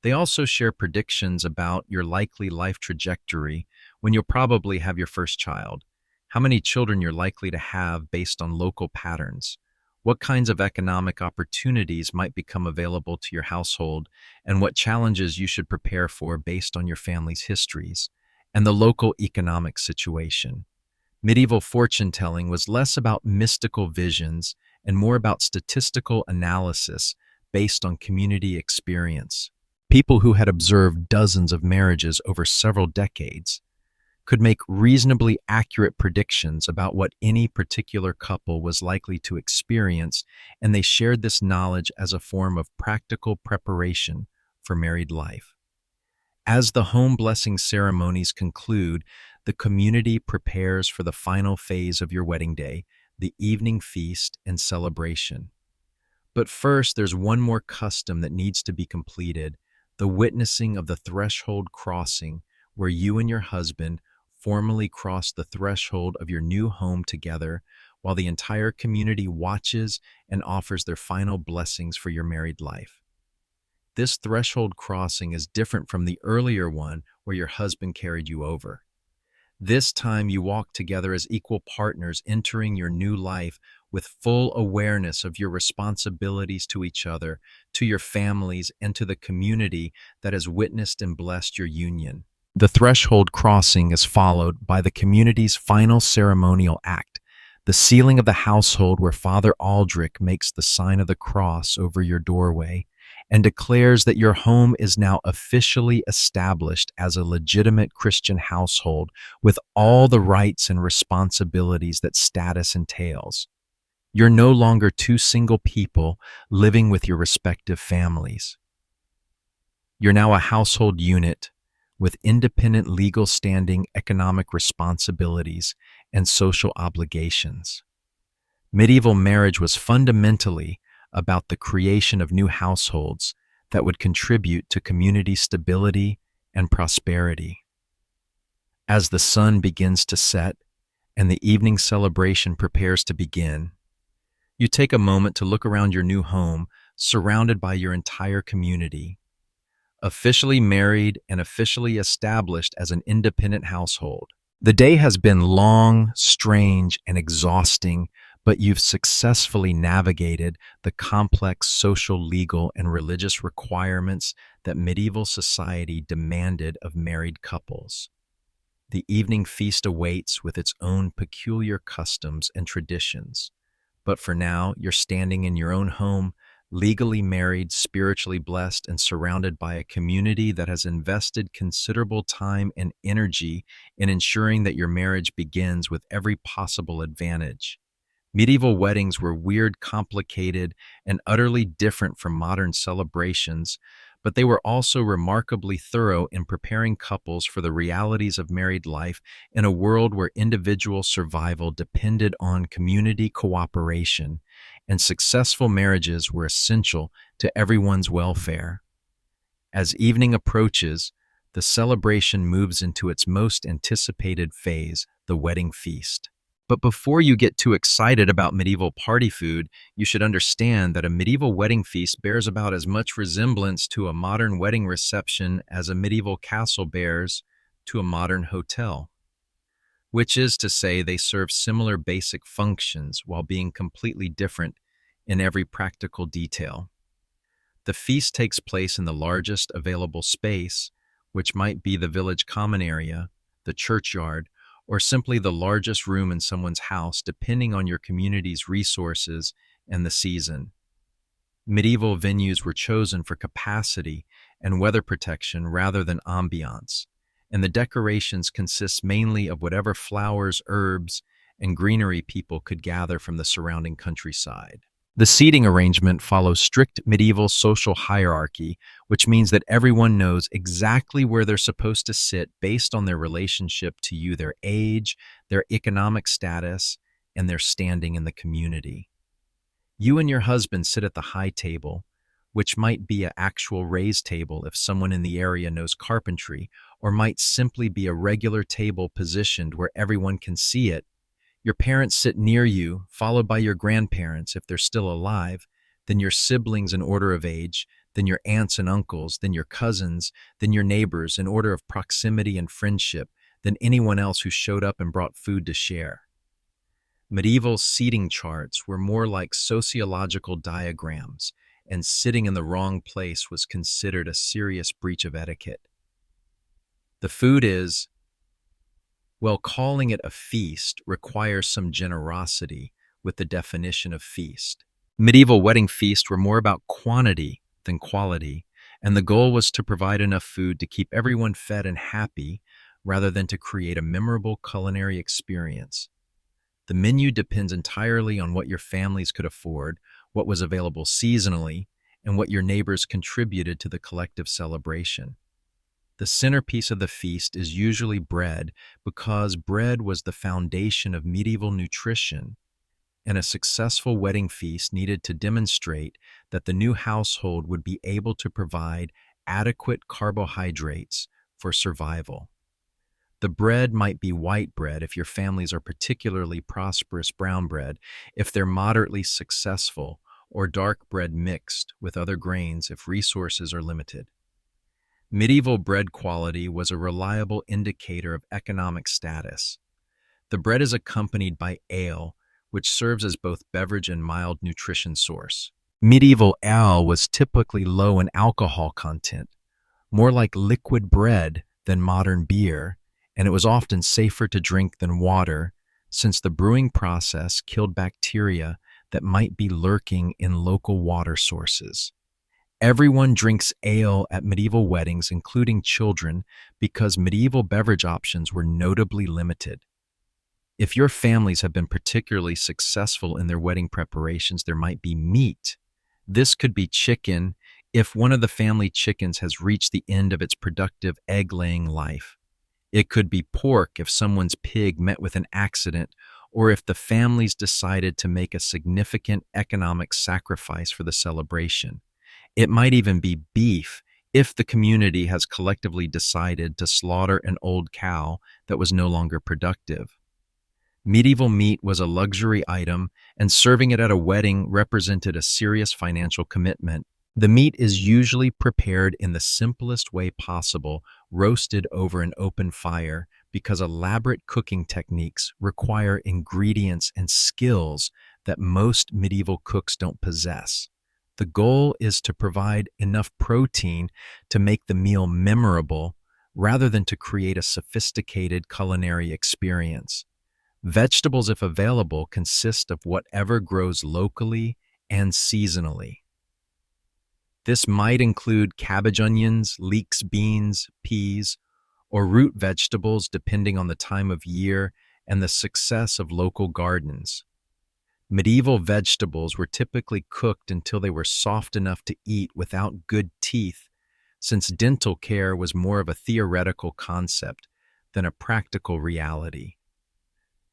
They also share predictions about your likely life trajectory when you'll probably have your first child, how many children you're likely to have based on local patterns, what kinds of economic opportunities might become available to your household, and what challenges you should prepare for based on your family's histories, and the local economic situation. Medieval fortune telling was less about mystical visions and more about statistical analysis based on community experience. People who had observed dozens of marriages over several decades could make reasonably accurate predictions about what any particular couple was likely to experience, and they shared this knowledge as a form of practical preparation for married life. As the home blessing ceremonies conclude, the community prepares for the final phase of your wedding day, the evening feast and celebration. But first, there's one more custom that needs to be completed: the witnessing of the threshold crossing, where you and your husband formally cross the threshold of your new home together, while the entire community watches and offers their final blessings for your married life. This threshold crossing is different from the earlier one where your husband carried you over. This time you walk together as equal partners entering your new life with full awareness of your responsibilities to each other, to your families, and to the community that has witnessed and blessed your union. The threshold crossing is followed by the community's final ceremonial act, the sealing of the household, where Father Aldrich makes the sign of the cross over your doorway and declares that your home is now officially established as a legitimate Christian household with all the rights and responsibilities that status entails. You're no longer two single people living with your respective families. You're now a household unit with independent legal standing, economic responsibilities, and social obligations. Medieval marriage was fundamentally about the creation of new households that would contribute to community stability and prosperity. As the sun begins to set and the evening celebration prepares to begin, you take a moment to look around your new home, surrounded by your entire community, officially married and officially established as an independent household. The day has been long, strange, and exhausting, but you've successfully navigated the complex social, legal, and religious requirements that medieval society demanded of married couples. The evening feast awaits with its own peculiar customs and traditions. But for now, you're standing in your own home, legally married, spiritually blessed, and surrounded by a community that has invested considerable time and energy in ensuring that your marriage begins with every possible advantage. Medieval weddings were weird, complicated, and utterly different from modern celebrations, but they were also remarkably thorough in preparing couples for the realities of married life in a world where individual survival depended on community cooperation, and successful marriages were essential to everyone's welfare. As evening approaches, the celebration moves into its most anticipated phase, the wedding feast. But before you get too excited about medieval party food, you should understand that a medieval wedding feast bears about as much resemblance to a modern wedding reception as a medieval castle bears to a modern hotel. Which is to say, they serve similar basic functions while being completely different in every practical detail. The feast takes place in the largest available space, which might be the village common area, the churchyard, or simply the largest room in someone's house, depending on your community's resources and the season. Medieval venues were chosen for capacity and weather protection rather than ambiance, and the decorations consist mainly of whatever flowers, herbs, and greenery people could gather from the surrounding countryside. The seating arrangement follows strict medieval social hierarchy, which means that everyone knows exactly where they're supposed to sit based on their relationship to you, their age, their economic status, and their standing in the community. You and your husband sit at the high table, which might be an actual raised table if someone in the area knows carpentry, or might simply be a regular table positioned where everyone can see it. Your parents sit near you, followed by your grandparents if they're still alive, then your siblings in order of age, then your aunts and uncles, then your cousins, then your neighbors in order of proximity and friendship, then anyone else who showed up and brought food to share. Medieval seating charts were more like sociological diagrams, and sitting in the wrong place was considered a serious breach of etiquette. The food is, well, calling it a feast requires some generosity with the definition of feast. Medieval wedding feasts were more about quantity than quality, and the goal was to provide enough food to keep everyone fed and happy rather than to create a memorable culinary experience. The menu depends entirely on what your families could afford, what was available seasonally, and what your neighbors contributed to the collective celebration. The centerpiece of the feast is usually bread because bread was the foundation of medieval nutrition, and a successful wedding feast needed to demonstrate that the new household would be able to provide adequate carbohydrates for survival. The bread might be white bread if your families are particularly prosperous, brown bread if they're moderately successful, or dark bread mixed with other grains if resources are limited. Medieval bread quality was a reliable indicator of economic status. The bread is accompanied by ale, which serves as both beverage and mild nutrition source. Medieval ale was typically low in alcohol content, more like liquid bread than modern beer, and it was often safer to drink than water since the brewing process killed bacteria that might be lurking in local water sources. Everyone drinks ale at medieval weddings, including children, because medieval beverage options were notably limited. If your families have been particularly successful in their wedding preparations, there might be meat. This could be chicken if one of the family chickens has reached the end of its productive egg-laying life. It could be pork if someone's pig met with an accident, or if the families decided to make a significant economic sacrifice for the celebration. It might even be beef if the community has collectively decided to slaughter an old cow that was no longer productive. Medieval meat was a luxury item, and serving it at a wedding represented a serious financial commitment. The meat is usually prepared in the simplest way possible, roasted over an open fire, because elaborate cooking techniques require ingredients and skills that most medieval cooks don't possess. The goal is to provide enough protein to make the meal memorable rather than to create a sophisticated culinary experience. Vegetables, if available, consist of whatever grows locally and seasonally. This might include cabbage, onions, leeks, beans, peas, or root vegetables depending on the time of year and the success of local gardens. Medieval vegetables were typically cooked until they were soft enough to eat without good teeth, since dental care was more of a theoretical concept than a practical reality.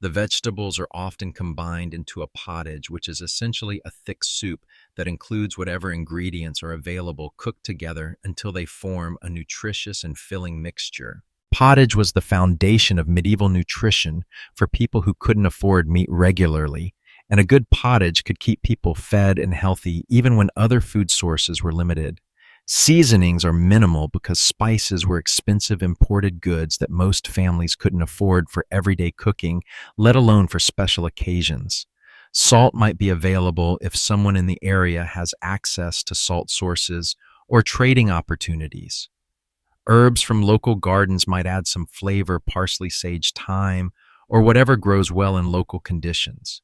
The vegetables are often combined into a pottage, which is essentially a thick soup that includes whatever ingredients are available cooked together until they form a nutritious and filling mixture. Pottage was the foundation of medieval nutrition for people who couldn't afford meat regularly, and a good pottage could keep people fed and healthy even when other food sources were limited. Seasonings are minimal because spices were expensive imported goods that most families couldn't afford for everyday cooking, let alone for special occasions. Salt might be available if someone in the area has access to salt sources or trading opportunities. Herbs from local gardens might add some flavor, parsley, sage, thyme, or whatever grows well in local conditions.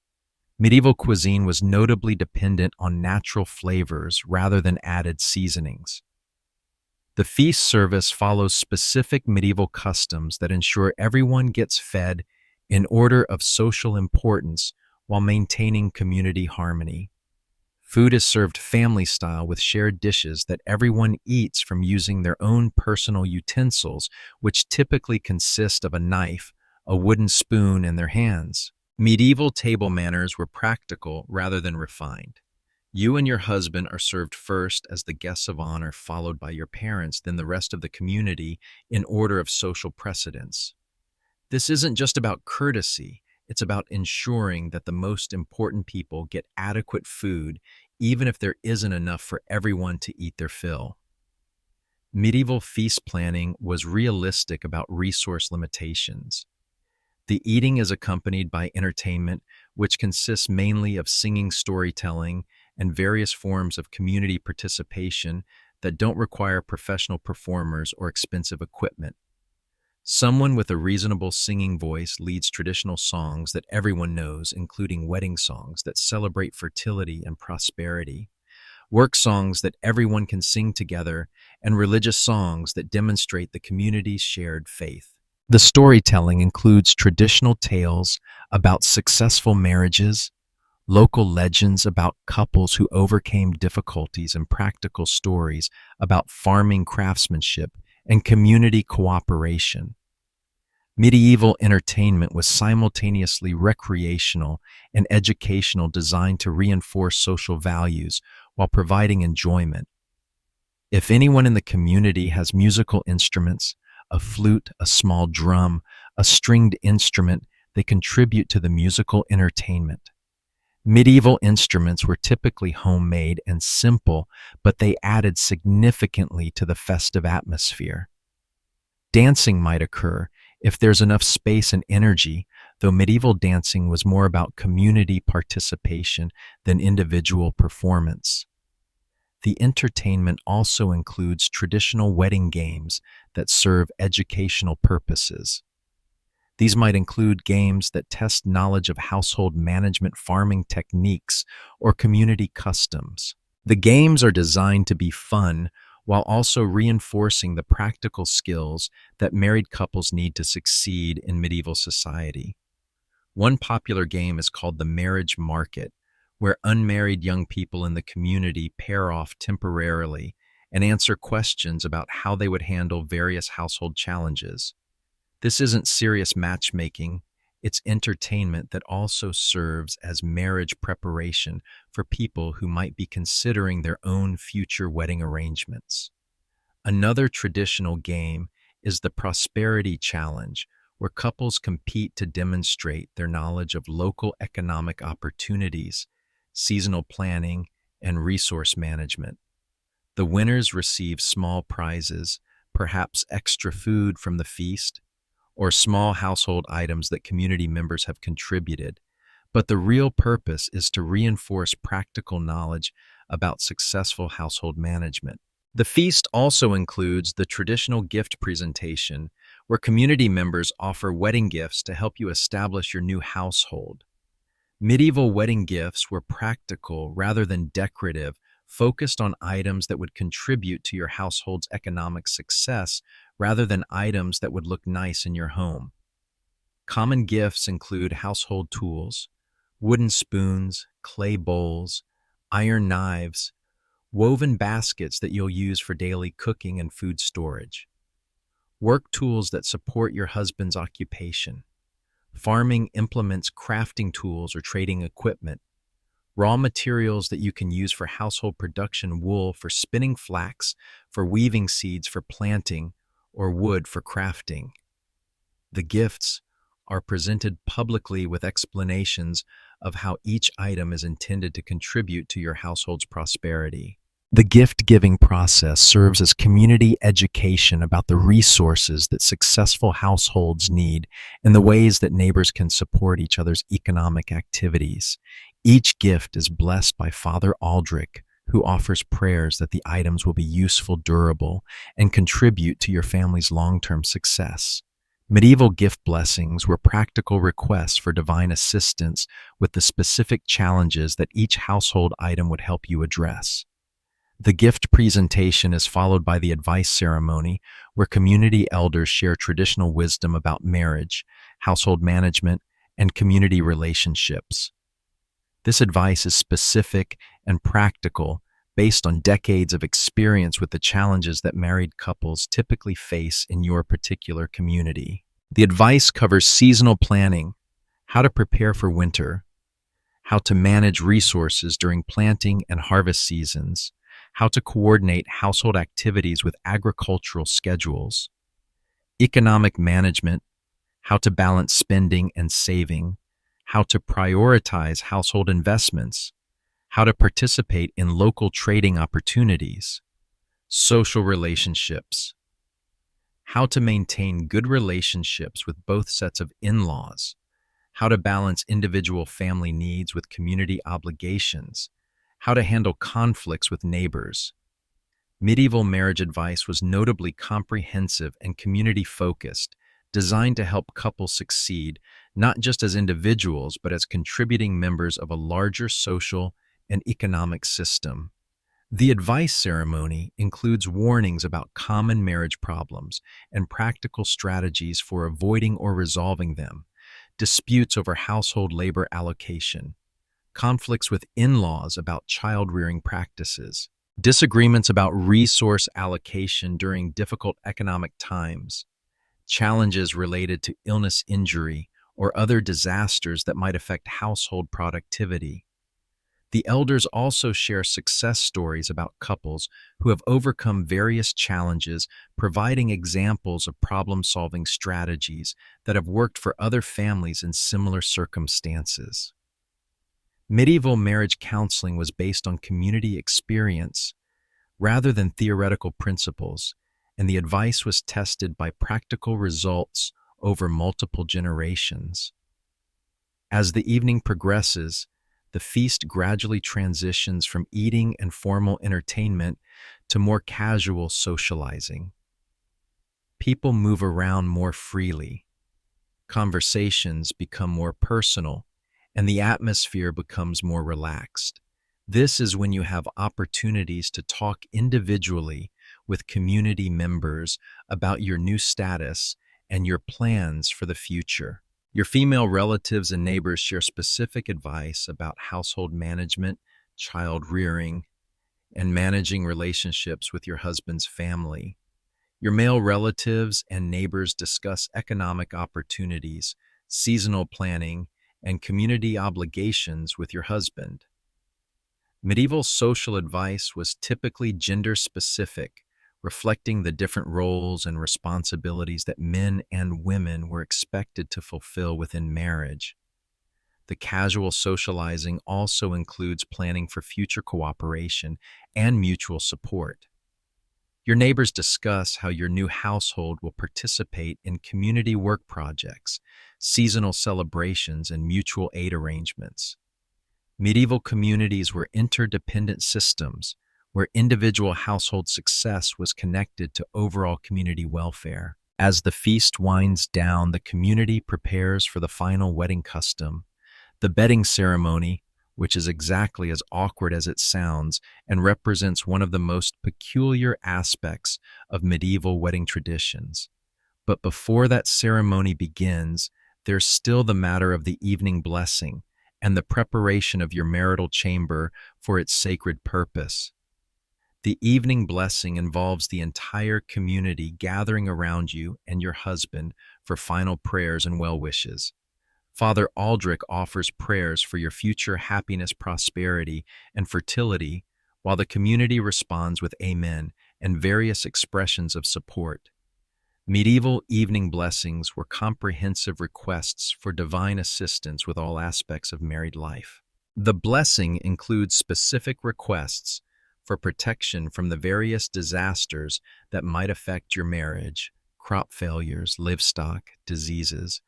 Medieval cuisine was notably dependent on natural flavors rather than added seasonings. The feast service follows specific medieval customs that ensure everyone gets fed in order of social importance while maintaining community harmony. Food is served family style with shared dishes that everyone eats from using their own personal utensils, which typically consist of a knife, a wooden spoon, and their hands. Medieval table manners were practical rather than refined. You and your husband are served first as the guests of honor, followed by your parents, then the rest of the community in order of social precedence. This isn't just about courtesy, It's about ensuring that the most important people get adequate food, even if there isn't enough for everyone to eat their fill. Medieval feast planning was realistic about resource limitations. The eating is accompanied by entertainment, which consists mainly of singing, storytelling, and various forms of community participation that don't require professional performers or expensive equipment. Someone with a reasonable singing voice leads traditional songs that everyone knows, including wedding songs that celebrate fertility and prosperity, work songs that everyone can sing together, and religious songs that demonstrate the community's shared faith. The storytelling includes traditional tales about successful marriages, local legends about couples who overcame difficulties, and practical stories about farming craftsmanship and community cooperation. Medieval entertainment was simultaneously recreational and educational, designed to reinforce social values while providing enjoyment. If anyone in the community has musical instruments, a flute, a small drum, a stringed instrument, they contribute to the musical entertainment. Medieval instruments were typically homemade and simple, but they added significantly to the festive atmosphere. Dancing might occur if there's enough space and energy, though medieval dancing was more about community participation than individual performance. The entertainment also includes traditional wedding games that serve educational purposes. These might include games that test knowledge of household management, farming techniques, or community customs. The games are designed to be fun while also reinforcing the practical skills that married couples need to succeed in medieval society. One popular game is called the marriage market, where unmarried young people in the community pair off temporarily and answer questions about how they would handle various household challenges. This isn't serious matchmaking, it's entertainment that also serves as marriage preparation for people who might be considering their own future wedding arrangements. Another traditional game is the prosperity challenge, where couples compete to demonstrate their knowledge of local economic opportunities, seasonal planning, and resource management. The winners receive small prizes, perhaps extra food from the feast, or small household items that community members have contributed, but the real purpose is to reinforce practical knowledge about successful household management. The feast also includes the traditional gift presentation, where community members offer wedding gifts to help you establish your new household. Medieval wedding gifts were practical rather than decorative, focused on items that would contribute to your household's economic success rather than items that would look nice in your home. Common gifts include household tools, wooden spoons, clay bowls, iron knives, woven baskets that you'll use for daily cooking and food storage, work tools that support your husband's occupation, farming implements, crafting tools, or trading equipment, raw materials that you can use for household production, wool for spinning, flax for weaving, seeds for planting, or wood for crafting. The gifts are presented publicly with explanations of how each item is intended to contribute to your household's prosperity. The gift-giving process serves as community education about the resources that successful households need and the ways that neighbors can support each other's economic activities. Each gift is blessed by Father Aldrich, who offers prayers that the items will be useful, durable, and contribute to your family's long-term success. Medieval gift blessings were practical requests for divine assistance with the specific challenges that each household item would help you address. The gift presentation is followed by the advice ceremony, where community elders share traditional wisdom about marriage, household management, and community relationships. This advice is specific and practical, based on decades of experience with the challenges that married couples typically face in your particular community. The advice covers seasonal planning, how to prepare for winter, how to manage resources during planting and harvest seasons, how to coordinate household activities with agricultural schedules, economic management, how to balance spending and saving, how to prioritize household investments, how to participate in local trading opportunities, social relationships, how to maintain good relationships with both sets of in-laws, how to balance individual family needs with community obligations, how to handle conflicts with neighbors. Medieval marriage advice was notably comprehensive and community-focused, designed to help couples succeed not just as individuals but as contributing members of a larger social and economic system. The advice ceremony includes warnings about common marriage problems and practical strategies for avoiding or resolving them, disputes over household labor allocation, conflicts with in-laws about child-rearing practices, disagreements about resource allocation during difficult economic times, challenges related to illness, injury, or other disasters that might affect household productivity. The elders also share success stories about couples who have overcome various challenges, providing examples of problem-solving strategies that have worked for other families in similar circumstances. Medieval marriage counseling was based on community experience rather than theoretical principles, and the advice was tested by practical results over multiple generations. As the evening progresses, the feast gradually transitions from eating and formal entertainment to more casual socializing. People move around more freely. Conversations become more personal, and the atmosphere becomes more relaxed. This is when you have opportunities to talk individually with community members about your new status and your plans for the future. Your female relatives and neighbors share specific advice about household management, child rearing, and managing relationships with your husband's family. Your male relatives and neighbors discuss economic opportunities, seasonal planning, and community obligations with your husband. Medieval social advice was typically gender-specific, reflecting the different roles and responsibilities that men and women were expected to fulfill within marriage. The casual socializing also includes planning for future cooperation and mutual support. Your neighbors discuss how your new household will participate in community work projects, seasonal celebrations, and mutual aid arrangements. Medieval communities were interdependent systems where individual household success was connected to overall community welfare. As the feast winds down, the community prepares for the final wedding custom, the bedding ceremony, which is exactly as awkward as it sounds and represents one of the most peculiar aspects of medieval wedding traditions. But before that ceremony begins, there's still the matter of the evening blessing and the preparation of your marital chamber for its sacred purpose. The evening blessing involves the entire community gathering around you and your husband for final prayers and well wishes. Father Aldrich offers prayers for your future happiness, prosperity, and fertility, while the community responds with Amen and various expressions of support. Medieval evening blessings were comprehensive requests for divine assistance with all aspects of married life. The blessing includes specific requests for protection from the various disasters that might affect your marriage, crop failures, livestock, diseases,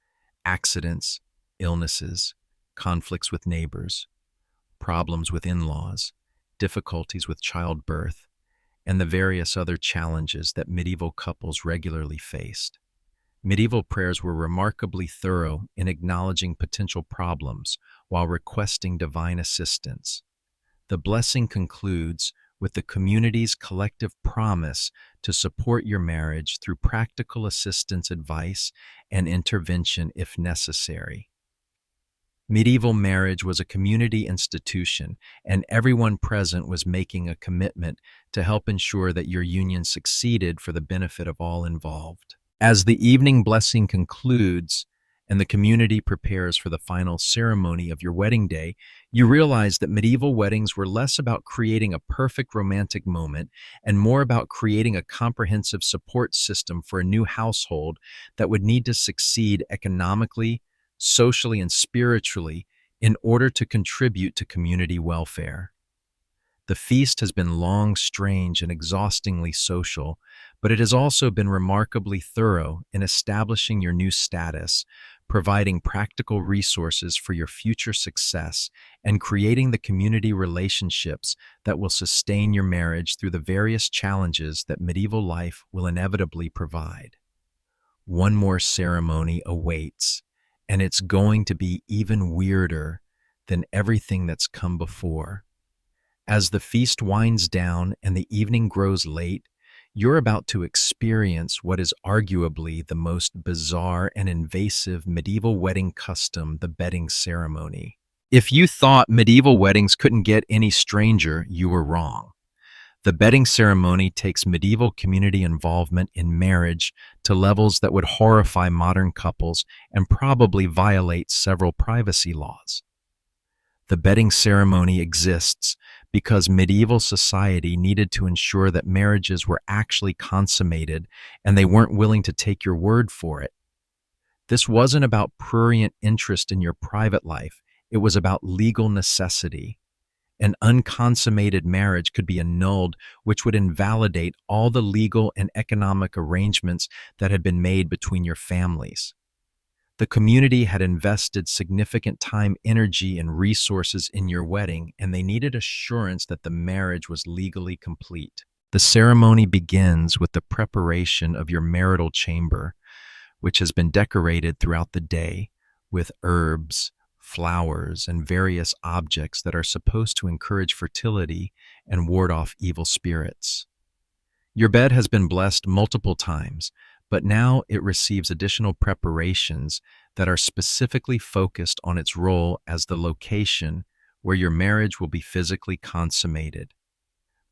accidents, illnesses, conflicts with neighbors, problems with in-laws, difficulties with childbirth, and the various other challenges that medieval couples regularly faced. Medieval prayers were remarkably thorough in acknowledging potential problems while requesting divine assistance. The blessing concludes with the community's collective promise to support your marriage through practical assistance, advice, and intervention if necessary. Medieval marriage was a community institution, and everyone present was making a commitment to help ensure that your union succeeded for the benefit of all involved. As the evening blessing concludes and the community prepares for the final ceremony of your wedding day, you realize that medieval weddings were less about creating a perfect romantic moment and more about creating a comprehensive support system for a new household that would need to succeed economically, socially and spiritually, in order to contribute to community welfare. The feast has been long, strange, and exhaustingly social, but it has also been remarkably thorough in establishing your new status, providing practical resources for your future success, and creating the community relationships that will sustain your marriage through the various challenges that medieval life will inevitably provide. One more ceremony awaits, and it's going to be even weirder than everything that's come before. As the feast winds down and the evening grows late, you're about to experience what is arguably the most bizarre and invasive medieval wedding custom, the bedding ceremony. If you thought medieval weddings couldn't get any stranger, you were wrong. The bedding ceremony takes medieval community involvement in marriage to levels that would horrify modern couples and probably violate several privacy laws. The bedding ceremony exists because medieval society needed to ensure that marriages were actually consummated, and they weren't willing to take your word for it. This wasn't about prurient interest in your private life, it was about legal necessity. An unconsummated marriage could be annulled, which would invalidate all the legal and economic arrangements that had been made between your families. The community had invested significant time, energy, and resources in your wedding, and they needed assurance that the marriage was legally complete. The ceremony begins with the preparation of your marital chamber, which has been decorated throughout the day with herbs, flowers, and various objects that are supposed to encourage fertility and ward off evil spirits. Your bed has been blessed multiple times, but now it receives additional preparations that are specifically focused on its role as the location where your marriage will be physically consummated.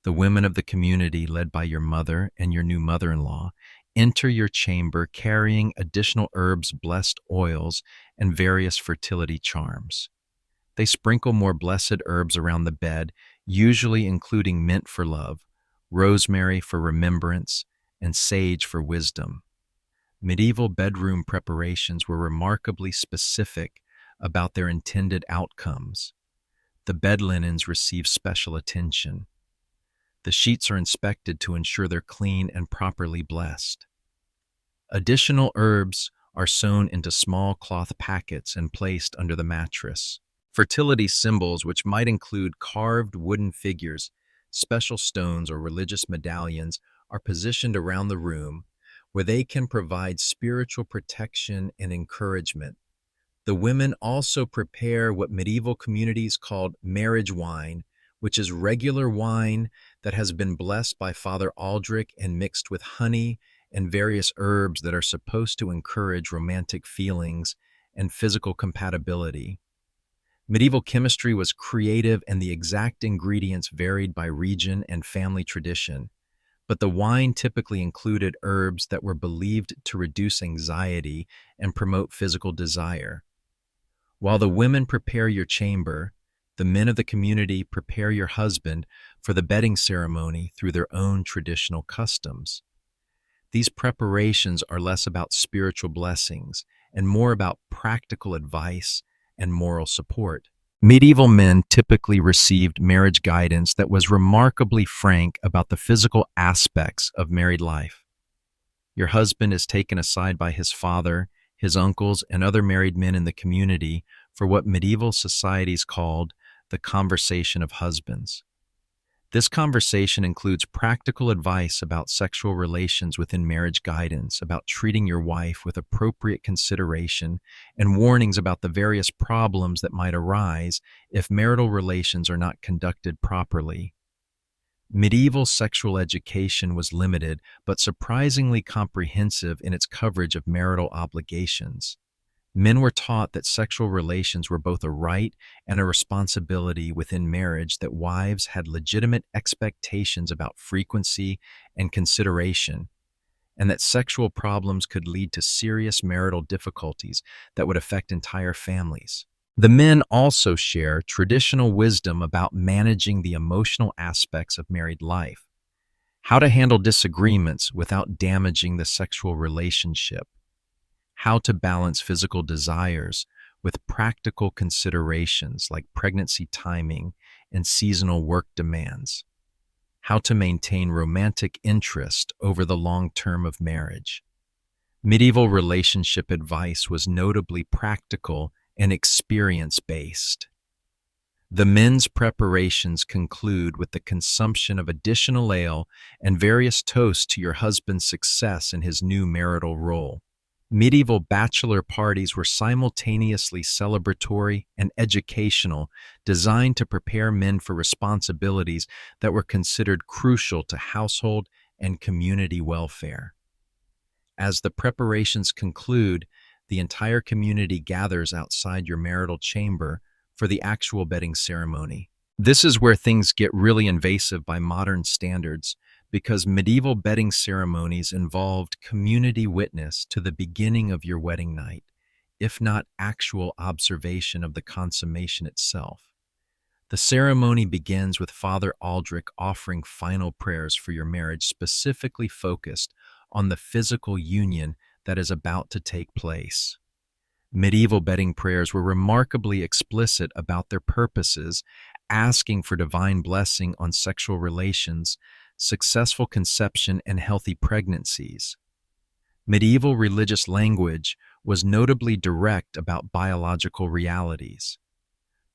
The women of the community, led by your mother and your new mother-in-law, enter your chamber carrying additional herbs, blessed oils, and various fertility charms. They sprinkle more blessed herbs around the bed, usually including mint for love, rosemary for remembrance, and sage for wisdom. Medieval bedroom preparations were remarkably specific about their intended outcomes. The bed linens receive special attention. The sheets are inspected to ensure they're clean and properly blessed. Additional herbs are sewn into small cloth packets and placed under the mattress. Fertility symbols, which might include carved wooden figures, special stones, or religious medallions, are positioned around the room where they can provide spiritual protection and encouragement. The women also prepare what medieval communities called marriage wine, which is regular wine that has been blessed by Father Aldrich and mixed with honey and various herbs that are supposed to encourage romantic feelings and physical compatibility. Medieval chemistry was creative and the exact ingredients varied by region and family tradition, but the wine typically included herbs that were believed to reduce anxiety and promote physical desire. While the women prepare your chamber, the men of the community prepare your husband for the bedding ceremony through their own traditional customs. These preparations are less about spiritual blessings and more about practical advice and moral support. Medieval men typically received marriage guidance that was remarkably frank about the physical aspects of married life. Your husband is taken aside by his father, his uncles, and other married men in the community for what medieval societies called the conversation of husbands. This conversation includes practical advice about sexual relations within marriage guidance, about treating your wife with appropriate consideration, and warnings about the various problems that might arise if marital relations are not conducted properly. Medieval sexual education was limited but surprisingly comprehensive in its coverage of marital obligations. Men were taught that sexual relations were both a right and a responsibility within marriage, that wives had legitimate expectations about frequency and consideration, and that sexual problems could lead to serious marital difficulties that would affect entire families. The men also share traditional wisdom about managing the emotional aspects of married life, how to handle disagreements without damaging the sexual relationship, how to balance physical desires with practical considerations like pregnancy timing and seasonal work demands. How to maintain romantic interest over the long term of marriage. Medieval relationship advice was notably practical and experience-based. The men's preparations conclude with the consumption of additional ale and various toasts to your husband's success in his new marital role. Medieval bachelor parties were simultaneously celebratory and educational, designed to prepare men for responsibilities that were considered crucial to household and community welfare. As the preparations conclude, the entire community gathers outside your marital chamber for the actual bedding ceremony. This is where things get really invasive by modern standards, because medieval bedding ceremonies involved community witness to the beginning of your wedding night, if not actual observation of the consummation itself. The ceremony begins with Father Aldrich offering final prayers for your marriage, specifically focused on the physical union that is about to take place. Medieval bedding prayers were remarkably explicit about their purposes, asking for divine blessing on sexual relations, successful conception, and healthy pregnancies. Medieval religious language was notably direct about biological realities.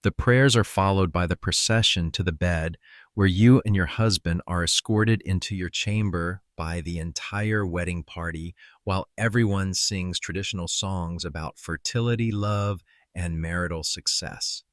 The prayers are followed by the procession to the bed, where you and your husband are escorted into your chamber by the entire wedding party, while everyone sings traditional songs about fertility, love, and marital success.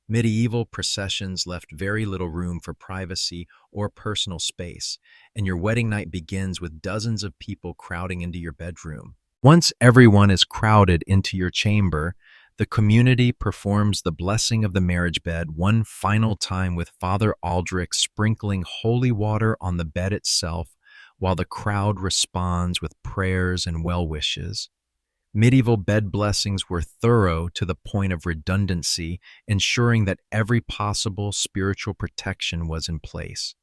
Medieval processions left very little room for privacy or personal space, and your wedding night begins with dozens of people crowding into your bedroom. Once everyone is crowded into your chamber, the community performs the blessing of the marriage bed one final time, with Father Aldrich sprinkling holy water on the bed itself, while the crowd responds with prayers and well wishes. Medieval bed blessings were thorough to the point of redundancy, ensuring that every possible spiritual protection was in place.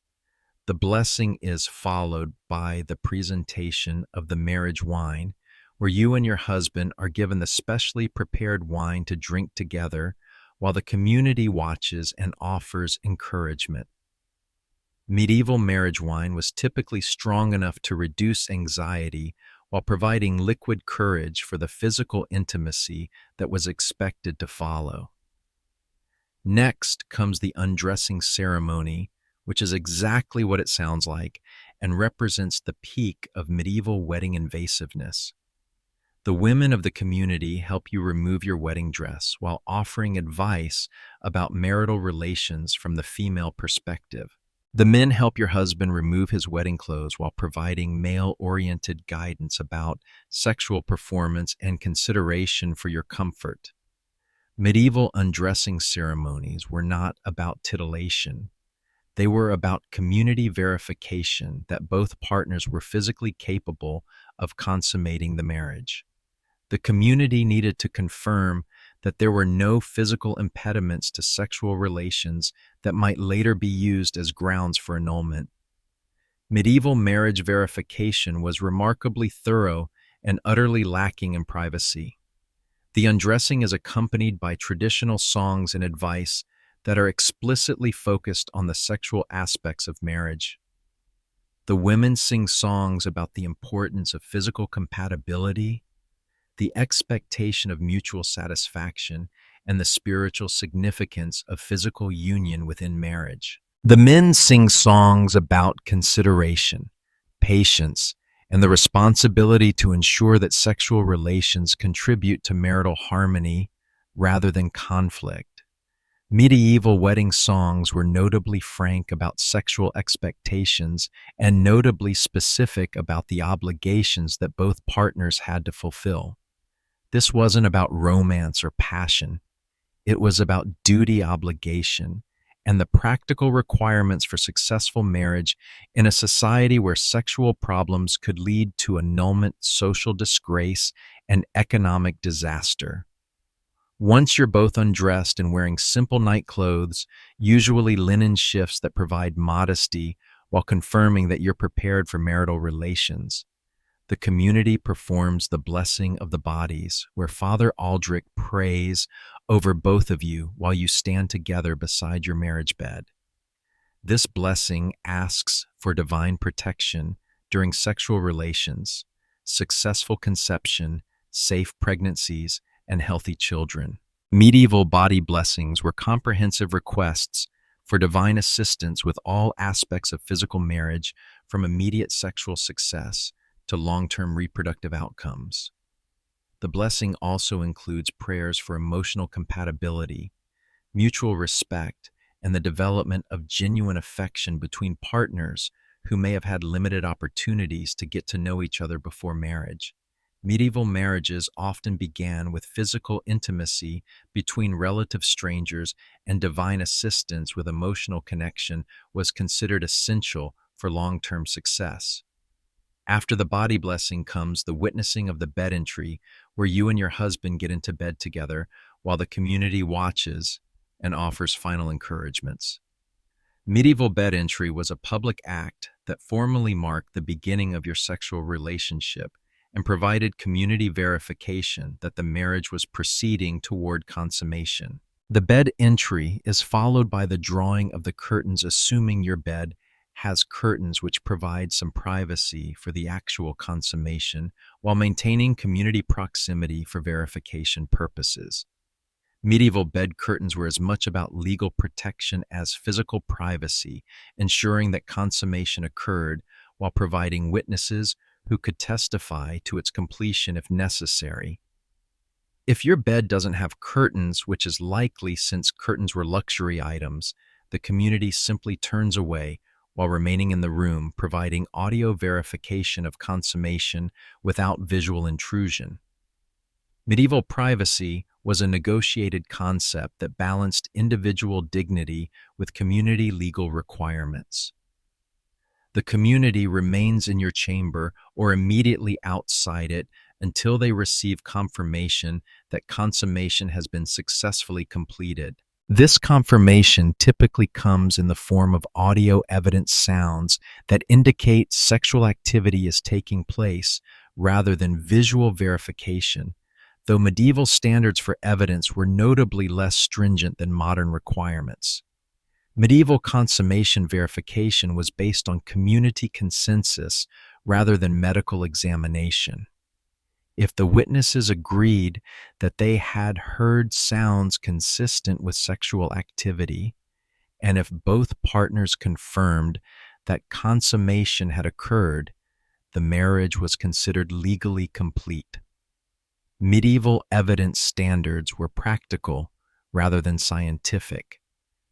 The blessing is followed by the presentation of the marriage wine, where you and your husband are given the specially prepared wine to drink together, while the community watches and offers encouragement. Medieval marriage wine was typically strong enough to reduce anxiety while providing liquid courage for the physical intimacy that was expected to follow. Next comes the undressing ceremony, which is exactly what it sounds like and represents the peak of medieval wedding invasiveness. The women of the community help you remove your wedding dress while offering advice about marital relations from the female perspective. The men help your husband remove his wedding clothes while providing male-oriented guidance about sexual performance and consideration for your comfort. Medieval undressing ceremonies were not about titillation. They were about community verification that both partners were physically capable of consummating the marriage. The community needed to confirm that there were no physical impediments to sexual relations that might later be used as grounds for annulment. Medieval marriage verification was remarkably thorough and utterly lacking in privacy. The undressing is accompanied by traditional songs and advice that are explicitly focused on the sexual aspects of marriage. The women sing songs about the importance of physical compatibility, the expectation of mutual satisfaction, and the spiritual significance of physical union within marriage. The men sing songs about consideration, patience, and the responsibility to ensure that sexual relations contribute to marital harmony rather than conflict. Medieval wedding songs were notably frank about sexual expectations and notably specific about the obligations that both partners had to fulfill. This wasn't about romance or passion. It was about duty, obligation, and the practical requirements for successful marriage in a society where sexual problems could lead to annulment, social disgrace, and economic disaster. Once you're both undressed and wearing simple night clothes, usually linen shifts that provide modesty while confirming that you're prepared for marital relations, The community performs the blessing of the bodies, where Father Aldrich prays over both of you while you stand together beside your marriage bed. This blessing asks for divine protection during sexual relations, successful conception, safe pregnancies, and healthy children. Medieval body blessings were comprehensive requests for divine assistance with all aspects of physical marriage, from immediate sexual success to long-term reproductive outcomes. The blessing also includes prayers for emotional compatibility, mutual respect, and the development of genuine affection between partners who may have had limited opportunities to get to know each other before marriage. Medieval marriages often began with physical intimacy between relative strangers, and divine assistance with emotional connection was considered essential for long-term success. After the body blessing comes the witnessing of the bed entry, where you and your husband get into bed together while the community watches and offers final encouragements. Medieval bed entry was a public act that formally marked the beginning of your sexual relationship and provided community verification that the marriage was proceeding toward consummation. The bed entry is followed by the drawing of the curtains, assuming your bed has curtains, which provide some privacy for the actual consummation while maintaining community proximity for verification purposes. Medieval bed curtains were as much about legal protection as physical privacy, ensuring that consummation occurred while providing witnesses who could testify to its completion if necessary. If your bed doesn't have curtains, which is likely since curtains were luxury items, the community simply turns away while remaining in the room, providing audio verification of consummation without visual intrusion. Medieval privacy was a negotiated concept that balanced individual dignity with community legal requirements. The community remains in your chamber or immediately outside it until they receive confirmation that consummation has been successfully completed. This confirmation typically comes in the form of audio evidence sounds that indicate sexual activity is taking place rather than visual verification, though medieval standards for evidence were notably less stringent than modern requirements. Medieval consummation verification was based on community consensus rather than medical examination. If the witnesses agreed that they had heard sounds consistent with sexual activity, and if both partners confirmed that consummation had occurred, the marriage was considered legally complete. Medieval evidence standards were practical rather than scientific.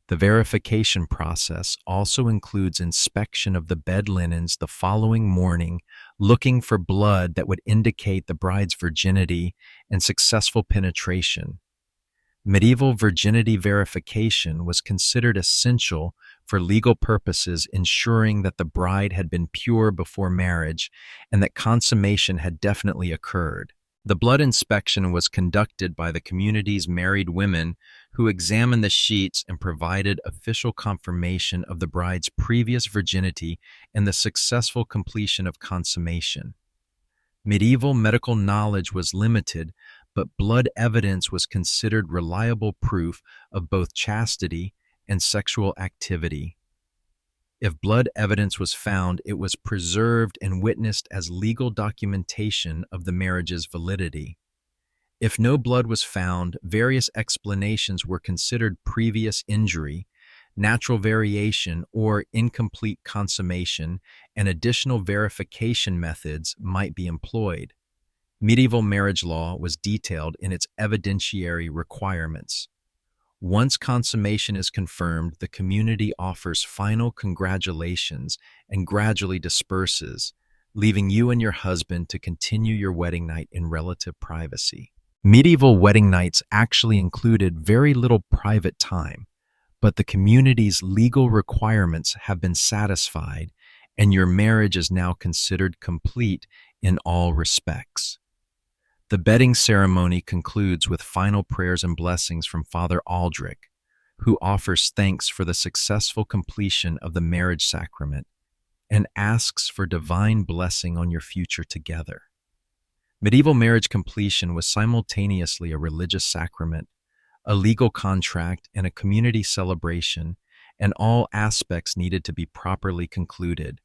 The verification process also includes inspection of the bed linens the following morning, looking for blood that would indicate the bride's virginity, and successful penetration. Medieval virginity verification was considered essential for legal purposes, ensuring that the bride had been pure before marriage and that consummation had definitely occurred. The blood inspection was conducted by the community's married women, who examined the sheets and provided official confirmation of the bride's previous virginity and the successful completion of consummation. Medieval medical knowledge was limited, but blood evidence was considered reliable proof of both chastity and sexual activity. If blood evidence was found, it was preserved and witnessed as legal documentation of the marriage's validity. If no blood was found, various explanations were considered: previous injury, natural variation, or incomplete consummation, and additional verification methods might be employed. Medieval marriage law was detailed in its evidentiary requirements. Once consummation is confirmed, the community offers final congratulations and gradually disperses, leaving you and your husband to continue your wedding night in relative privacy. Medieval wedding nights actually included very little private time, but the community's legal requirements have been satisfied, and your marriage is now considered complete in all respects. The bedding ceremony concludes with final prayers and blessings from Father Aldrich, who offers thanks for the successful completion of the marriage sacrament and asks for divine blessing on your future together. Medieval marriage completion was simultaneously a religious sacrament, a legal contract, and a community celebration, and all aspects needed to be properly concluded.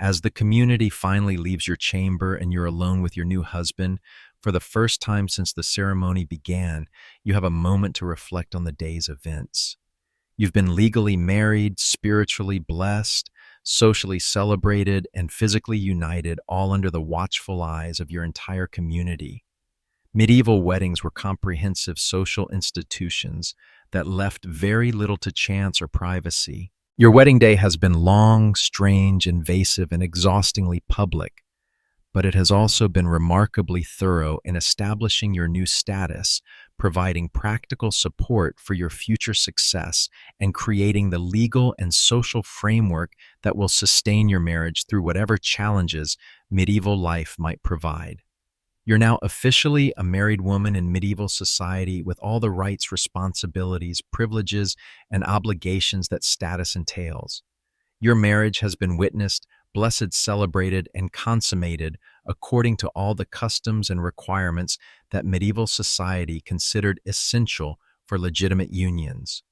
As the community finally leaves your chamber and you're alone with your new husband, for the first time since the ceremony began, you have a moment to reflect on the day's events. You've been legally married, spiritually blessed, socially celebrated, and physically united, all under the watchful eyes of your entire community. Medieval weddings were comprehensive social institutions that left very little to chance or privacy. Your wedding day has been long, strange, invasive, and exhaustingly public, but it has also been remarkably thorough in establishing your new status, providing practical support for your future success, and creating the legal and social framework that will sustain your marriage through whatever challenges medieval life might provide. You're now officially a married woman in medieval society with all the rights, responsibilities, privileges, and obligations that status entails. Your marriage has been witnessed, blessed, celebrated, and consummated according to all the customs and requirements that medieval society considered essential for legitimate unions.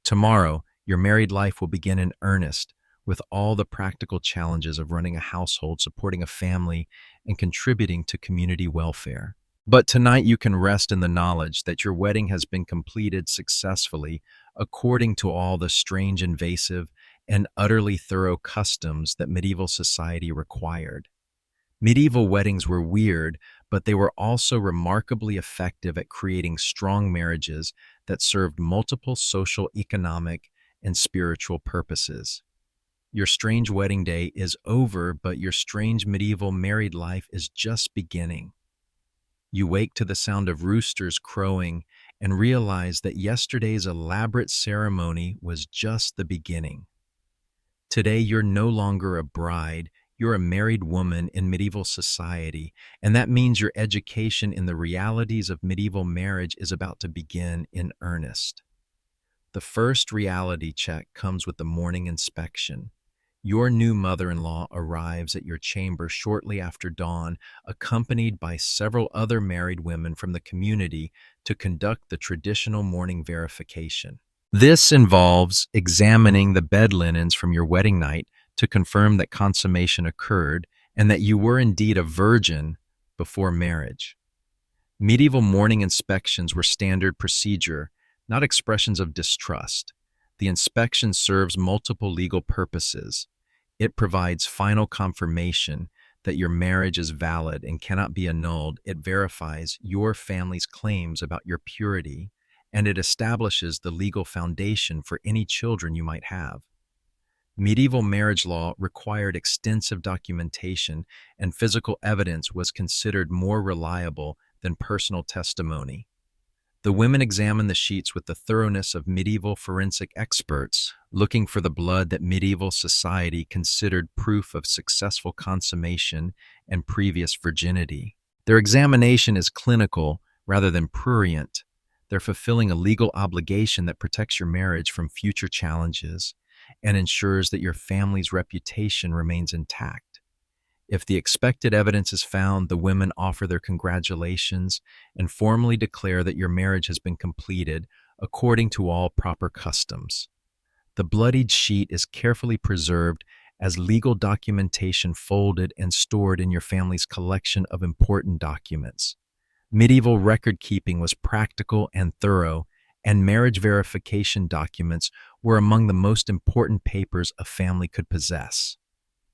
Tomorrow, your married life will begin in earnest, with all the practical challenges of running a household, supporting a family, and contributing to community welfare. But tonight you can rest in the knowledge that your wedding has been completed successfully according to all the strange, invasive, and utterly thorough customs that medieval society required. Medieval weddings were weird, but they were also remarkably effective at creating strong marriages that served multiple social, economic, and spiritual purposes. Your strange wedding day is over, but your strange medieval married life is just beginning. You wake to the sound of roosters crowing and realize that yesterday's elaborate ceremony was just the beginning. Today, you're no longer a bride, you're a married woman in medieval society, and that means your education in the realities of medieval marriage is about to begin in earnest. The first reality check comes with the morning inspection. Your new mother-in-law arrives at your chamber shortly after dawn, accompanied by several other married women from the community to conduct the traditional morning verification. This involves examining the bed linens from your wedding night to confirm that consummation occurred and that you were indeed a virgin before marriage. Medieval morning inspections were standard procedure, not expressions of distrust. The inspection serves multiple legal purposes. It provides final confirmation that your marriage is valid and cannot be annulled. It verifies your family's claims about your purity, and it establishes the legal foundation for any children you might have. Medieval marriage law required extensive documentation, and physical evidence was considered more reliable than personal testimony. The women examined the sheets with the thoroughness of medieval forensic experts, looking for the blood that medieval society considered proof of successful consummation and previous virginity. Their examination is clinical rather than prurient. They're fulfilling a legal obligation that protects your marriage from future challenges and ensures that your family's reputation remains intact. If the expected evidence is found, the women offer their congratulations and formally declare that your marriage has been completed according to all proper customs. The bloodied sheet is carefully preserved as legal documentation, folded and stored in your family's collection of important documents. Medieval record keeping was practical and thorough, and marriage verification documents were among the most important papers a family could possess.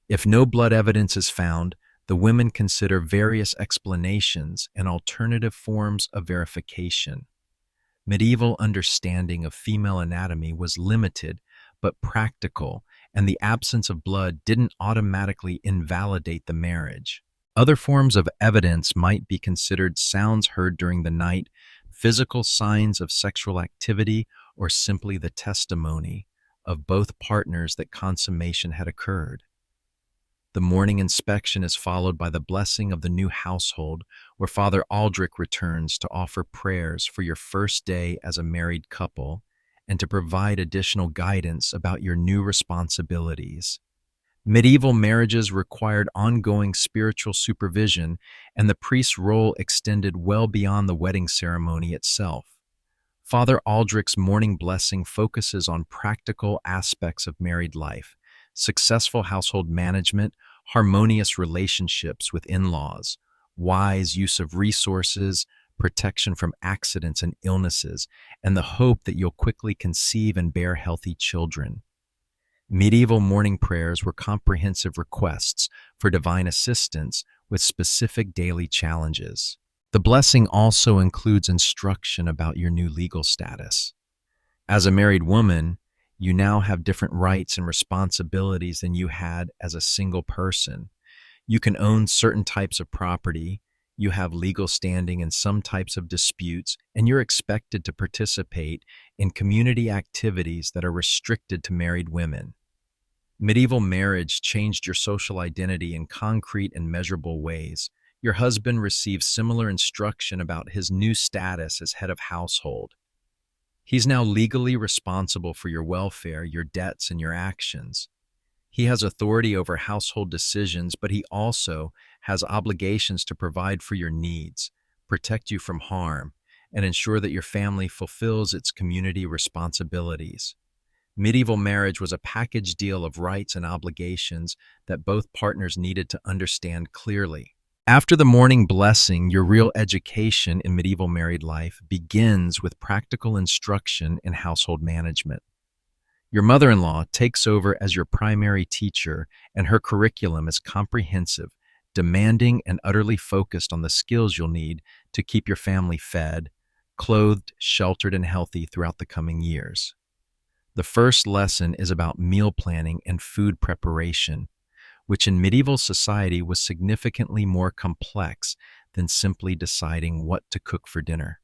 If no blood evidence is found, the women consider various explanations and alternative forms of verification. Medieval understanding of female anatomy was limited but practical, and the absence of blood didn't automatically invalidate the marriage. Other forms of evidence might be considered sounds heard during the night, physical signs of sexual activity, or simply the testimony of both partners that consummation had occurred. The morning inspection is followed by the blessing of the new household, where Father Aldrich returns to offer prayers for your first day as a married couple and to provide additional guidance about your new responsibilities. Medieval marriages required ongoing spiritual supervision, and the priest's role extended well beyond the wedding ceremony itself. Father Aldrich's morning blessing focuses on practical aspects of married life, successful household management, harmonious relationships with in-laws, wise use of resources, protection from accidents and illnesses, and the hope that you'll quickly conceive and bear healthy children. Medieval morning prayers were comprehensive requests for divine assistance with specific daily challenges. The blessing also includes instruction about your new legal status. As a married woman, you now have different rights and responsibilities than you had as a single person. You can own certain types of property, you have legal standing in some types of disputes, and you're expected to participate in community activities that are restricted to married women. Medieval marriage changed your social identity in concrete and measurable ways. Your husband receives similar instruction about his new status as head of household. He's now legally responsible for your welfare, your debts, and your actions. He has authority over household decisions, but he also has obligations to provide for your needs, protect you from harm, and ensure that your family fulfills its community responsibilities. Medieval marriage was a package deal of rights and obligations that both partners needed to understand clearly. After the morning blessing, your real education in medieval married life begins with practical instruction in household management. Your mother-in-law takes over as your primary teacher, and her curriculum is comprehensive, demanding, and utterly focused on the skills you'll need to keep your family fed, clothed, sheltered, and healthy throughout the coming years. The first lesson is about meal planning and food preparation, which in medieval society was significantly more complex than simply deciding what to cook for dinner.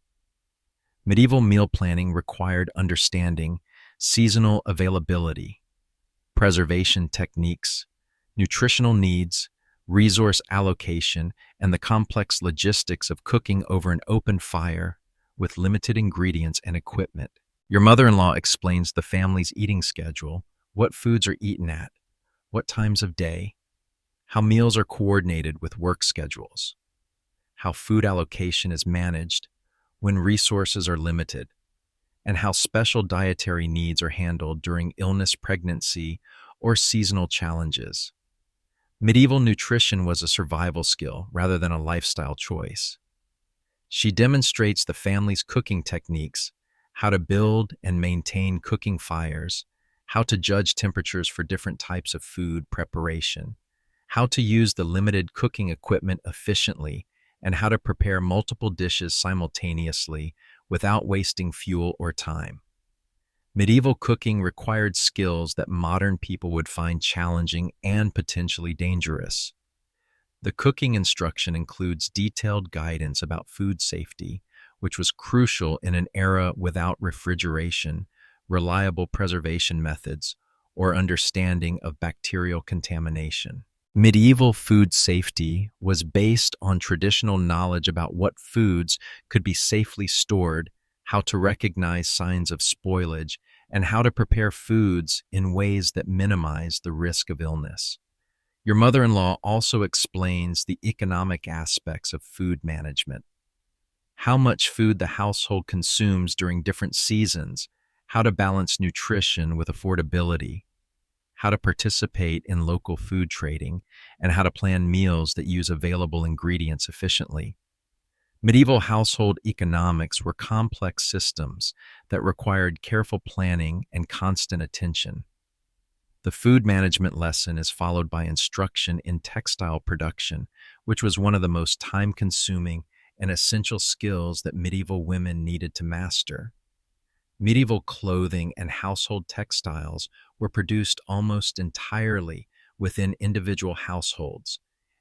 Medieval meal planning required understanding seasonal availability, preservation techniques, nutritional needs, resource allocation, and the complex logistics of cooking over an open fire with limited ingredients and equipment. Your mother-in-law explains the family's eating schedule, what foods are eaten at, what times of day, how meals are coordinated with work schedules, how food allocation is managed when resources are limited, and how special dietary needs are handled during illness, pregnancy, or seasonal challenges. Medieval nutrition was a survival skill rather than a lifestyle choice. She demonstrates the family's cooking techniques, how to build and maintain cooking fires, how to judge temperatures for different types of food preparation, how to use the limited cooking equipment efficiently, and how to prepare multiple dishes simultaneously without wasting fuel or time. Medieval cooking required skills that modern people would find challenging and potentially dangerous. The cooking instruction includes detailed guidance about food safety, which was crucial in an era without refrigeration, reliable preservation methods, or understanding of bacterial contamination. Medieval food safety was based on traditional knowledge about what foods could be safely stored, how to recognize signs of spoilage, and how to prepare foods in ways that minimize the risk of illness. Your mother-in-law also explains the economic aspects of food management. How much food the household consumes during different seasons, how to balance nutrition with affordability, how to participate in local food trading, and how to plan meals that use available ingredients efficiently. Medieval household economics were complex systems that required careful planning and constant attention. The food management lesson is followed by instruction in textile production, which was one of the most time-consuming and essential skills that medieval women needed to master. Medieval clothing and household textiles were produced almost entirely within individual households,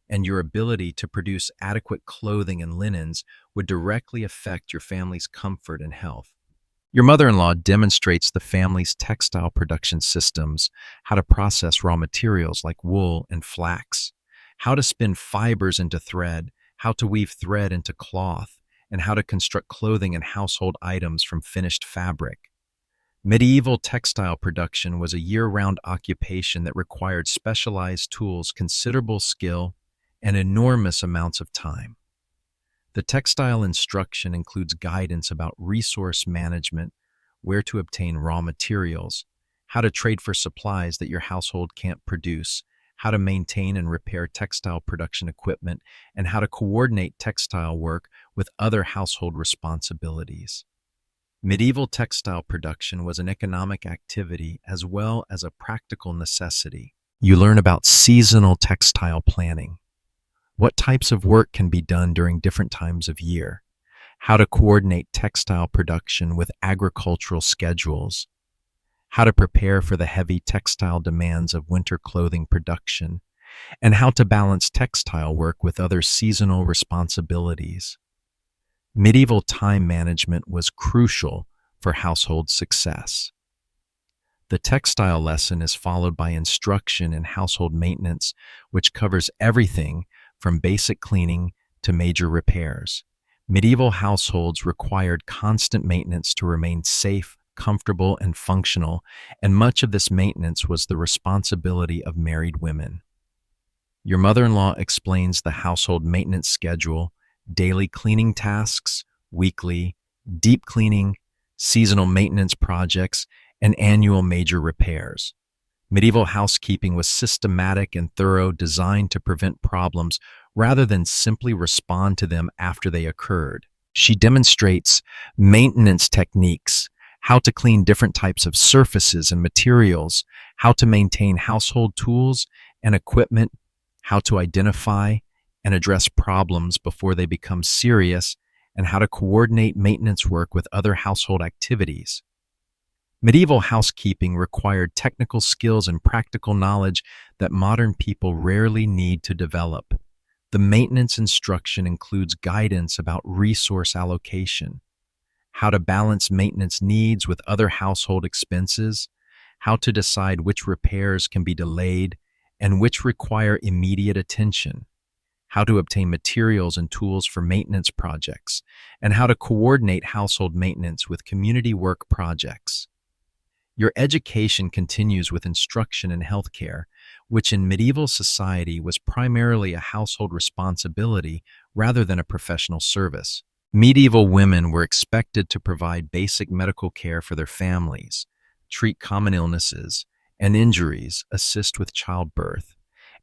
and your ability to produce adequate clothing and linens would directly affect your family's comfort and health. Your mother-in-law demonstrates the family's textile production systems, how to process raw materials like wool and flax, how to spin fibers into thread, how to weave thread into cloth, and how to construct clothing and household items from finished fabric. Medieval textile production was a year-round occupation that required specialized tools, considerable skill, and enormous amounts of time. The textile instruction includes guidance about resource management, where to obtain raw materials, how to trade for supplies that your household can't produce, how to maintain and repair textile production equipment, and how to coordinate textile work with other household responsibilities. Medieval textile production was an economic activity as well as a practical necessity. You learn about seasonal textile planning. What types of work can be done during different times of year? How to coordinate textile production with agricultural schedules? How to prepare for the heavy textile demands of winter clothing production? And how to balance textile work with other seasonal responsibilities. Medieval time management was crucial for household success. The textile lesson is followed by instruction in household maintenance, which covers everything from basic cleaning to major repairs. Medieval households required constant maintenance to remain safe, comfortable, and functional, and much of this maintenance was the responsibility of married women. Your mother-in-law explains the household maintenance schedule, daily cleaning tasks, weekly, deep cleaning, seasonal maintenance projects, and annual major repairs. Medieval housekeeping was systematic and thorough, designed to prevent problems rather than simply respond to them after they occurred. She demonstrates maintenance techniques, how to clean different types of surfaces and materials, how to maintain household tools and equipment, how to identify and address problems before they become serious, and how to coordinate maintenance work with other household activities. Medieval housekeeping required technical skills and practical knowledge that modern people rarely need to develop. The maintenance instruction includes guidance about resource allocation, how to balance maintenance needs with other household expenses, how to decide which repairs can be delayed and which require immediate attention, how to obtain materials and tools for maintenance projects, and how to coordinate household maintenance with community work projects. Your education continues with instruction in healthcare, which in medieval society was primarily a household responsibility rather than a professional service. Medieval women were expected to provide basic medical care for their families, treat common illnesses and injuries, assist with childbirth,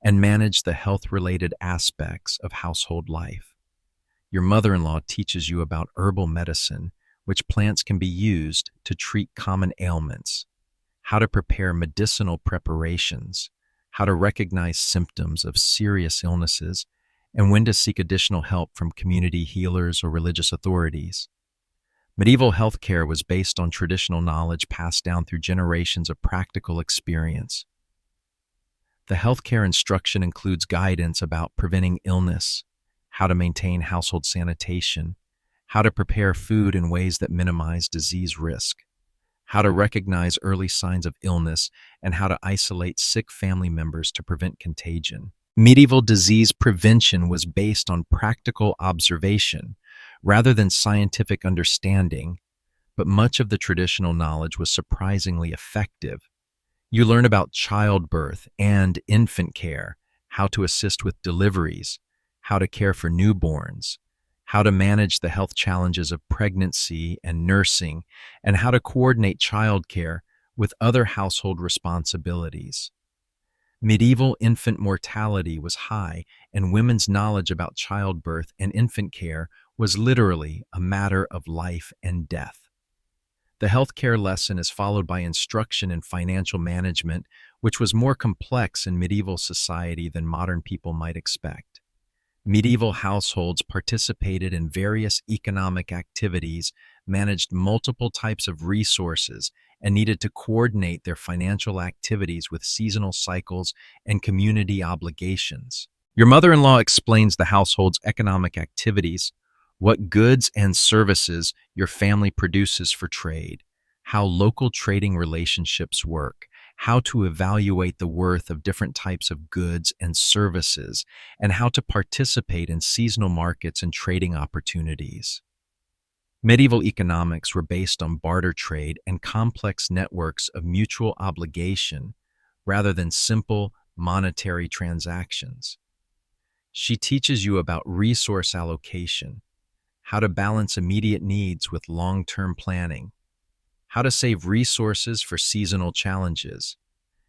and manage the health-related aspects of household life. Your mother-in-law teaches you about herbal medicine, which plants can be used to treat common ailments, how to prepare medicinal preparations, how to recognize symptoms of serious illnesses, and when to seek additional help from community healers or religious authorities. Medieval healthcare was based on traditional knowledge passed down through generations of practical experience. The healthcare instruction includes guidance about preventing illness, how to maintain household sanitation, how to prepare food in ways that minimize disease risk, how to recognize early signs of illness, and how to isolate sick family members to prevent contagion. Medieval disease prevention was based on practical observation rather than scientific understanding, but much of the traditional knowledge was surprisingly effective. You learn about childbirth and infant care, how to assist with deliveries, how to care for newborns, how to manage the health challenges of pregnancy and nursing, and how to coordinate childcare with other household responsibilities. Medieval infant mortality was high, and women's knowledge about childbirth and infant care was literally a matter of life and death. The healthcare lesson is followed by instruction in financial management, which was more complex in medieval society than modern people might expect. Medieval households participated in various economic activities, managed multiple types of resources, and needed to coordinate their financial activities with seasonal cycles and community obligations. Your mother-in-law explains the household's economic activities, what goods and services your family produces for trade, how local trading relationships work, how to evaluate the worth of different types of goods and services, and how to participate in seasonal markets and trading opportunities. Medieval economics were based on barter trade and complex networks of mutual obligation rather than simple monetary transactions. She teaches you about resource allocation, how to balance immediate needs with long-term planning, how to save resources for seasonal challenges,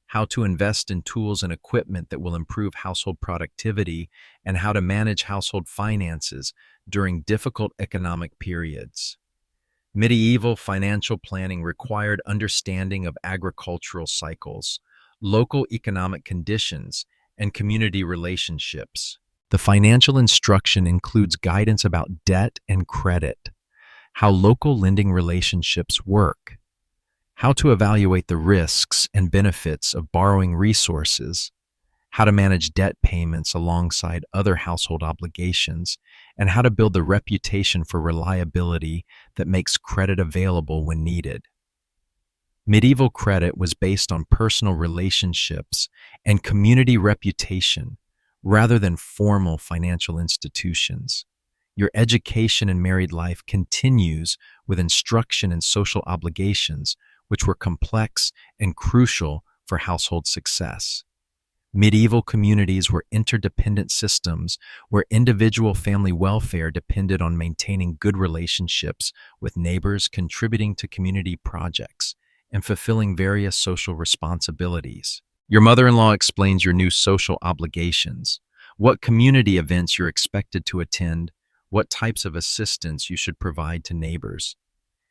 how to invest in tools and equipment that will improve household productivity, and how to manage household finances during difficult economic periods. Medieval financial planning required understanding of agricultural cycles, local economic conditions, and community relationships. The financial instruction includes guidance about debt and credit, how local lending relationships work, how to evaluate the risks and benefits of borrowing resources, how to manage debt payments alongside other household obligations, and how to build the reputation for reliability that makes credit available when needed. Medieval credit was based on personal relationships and community reputation rather than formal financial institutions. Your education in married life continues with instruction in social obligations, which were complex and crucial for household success. Medieval communities were interdependent systems where individual family welfare depended on maintaining good relationships with neighbors, contributing to community projects, and fulfilling various social responsibilities. Your mother-in-law explains your new social obligations, what community events you're expected to attend, what types of assistance you should provide to neighbors,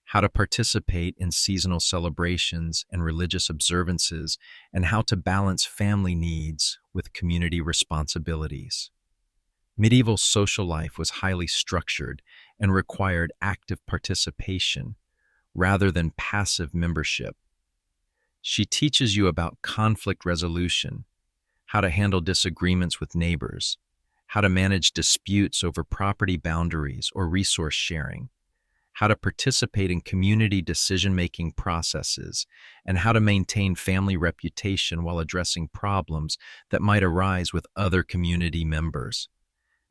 how to participate in seasonal celebrations and religious observances, and how to balance family needs with community responsibilities. Medieval social life was highly structured and required active participation rather than passive membership. She teaches you about conflict resolution, how to handle disagreements with neighbors, how to manage disputes over property boundaries or resource sharing, how to participate in community decision-making processes, and how to maintain family reputation while addressing problems that might arise with other community members.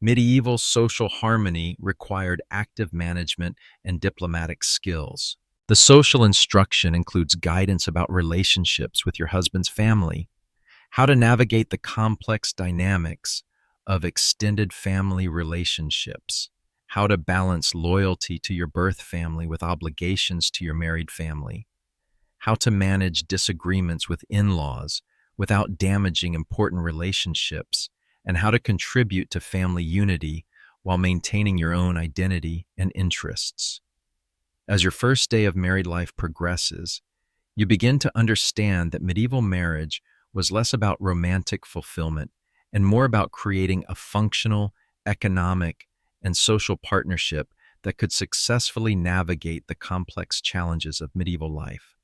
Medieval social harmony required active management and diplomatic skills. The social instruction includes guidance about relationships with your husband's family, how to navigate the complex dynamics of extended family relationships, how to balance loyalty to your birth family with obligations to your married family, how to manage disagreements with in-laws without damaging important relationships, and how to contribute to family unity while maintaining your own identity and interests. As your first day of married life progresses, you begin to understand that medieval marriage was less about romantic fulfillment and more about creating a functional, economic, and social partnership that could successfully navigate the complex challenges of medieval life.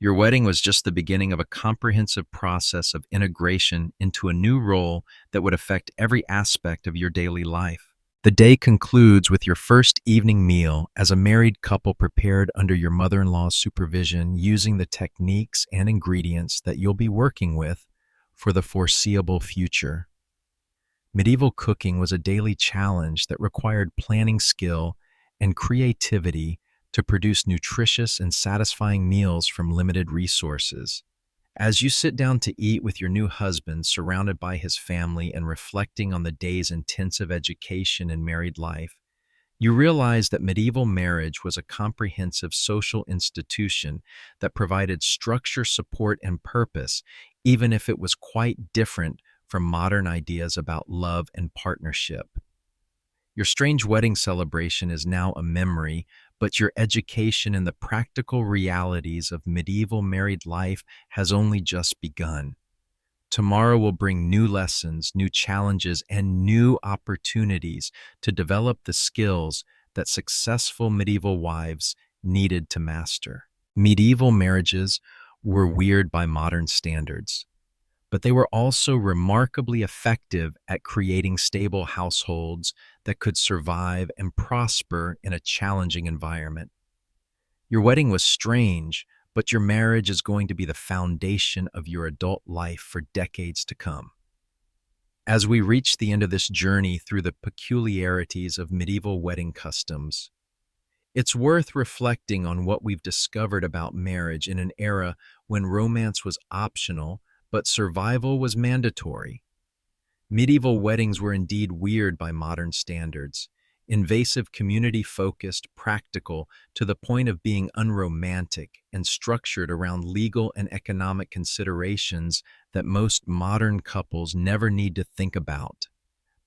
Your wedding was just the beginning of a comprehensive process of integration into a new role that would affect every aspect of your daily life. The day concludes with your first evening meal as a married couple prepared under your mother-in-law's supervision using the techniques and ingredients that you'll be working with for the foreseeable future. Medieval cooking was a daily challenge that required planning skill and creativity to produce nutritious and satisfying meals from limited resources. As you sit down to eat with your new husband, surrounded by his family and reflecting on the day's intensive education and married life, you realize that medieval marriage was a comprehensive social institution that provided structure, support, and purpose, even if it was quite different from modern ideas about love and partnership. Your strange wedding celebration is now a memory, but your education in the practical realities of medieval married life has only just begun. Tomorrow will bring new lessons, new challenges, and new opportunities to develop the skills that successful medieval wives needed to master. Medieval marriages were weird by modern standards, but they were also remarkably effective at creating stable households that could survive and prosper in a challenging environment. Your wedding was strange, but your marriage is going to be the foundation of your adult life for decades to come. As we reach the end of this journey through the peculiarities of medieval wedding customs, It's worth reflecting on what we've discovered about marriage in an era when romance was optional, but survival was mandatory. Medieval weddings were indeed weird by modern standards, invasive, community-focused, practical, to the point of being unromantic and structured around legal and economic considerations that most modern couples never need to think about.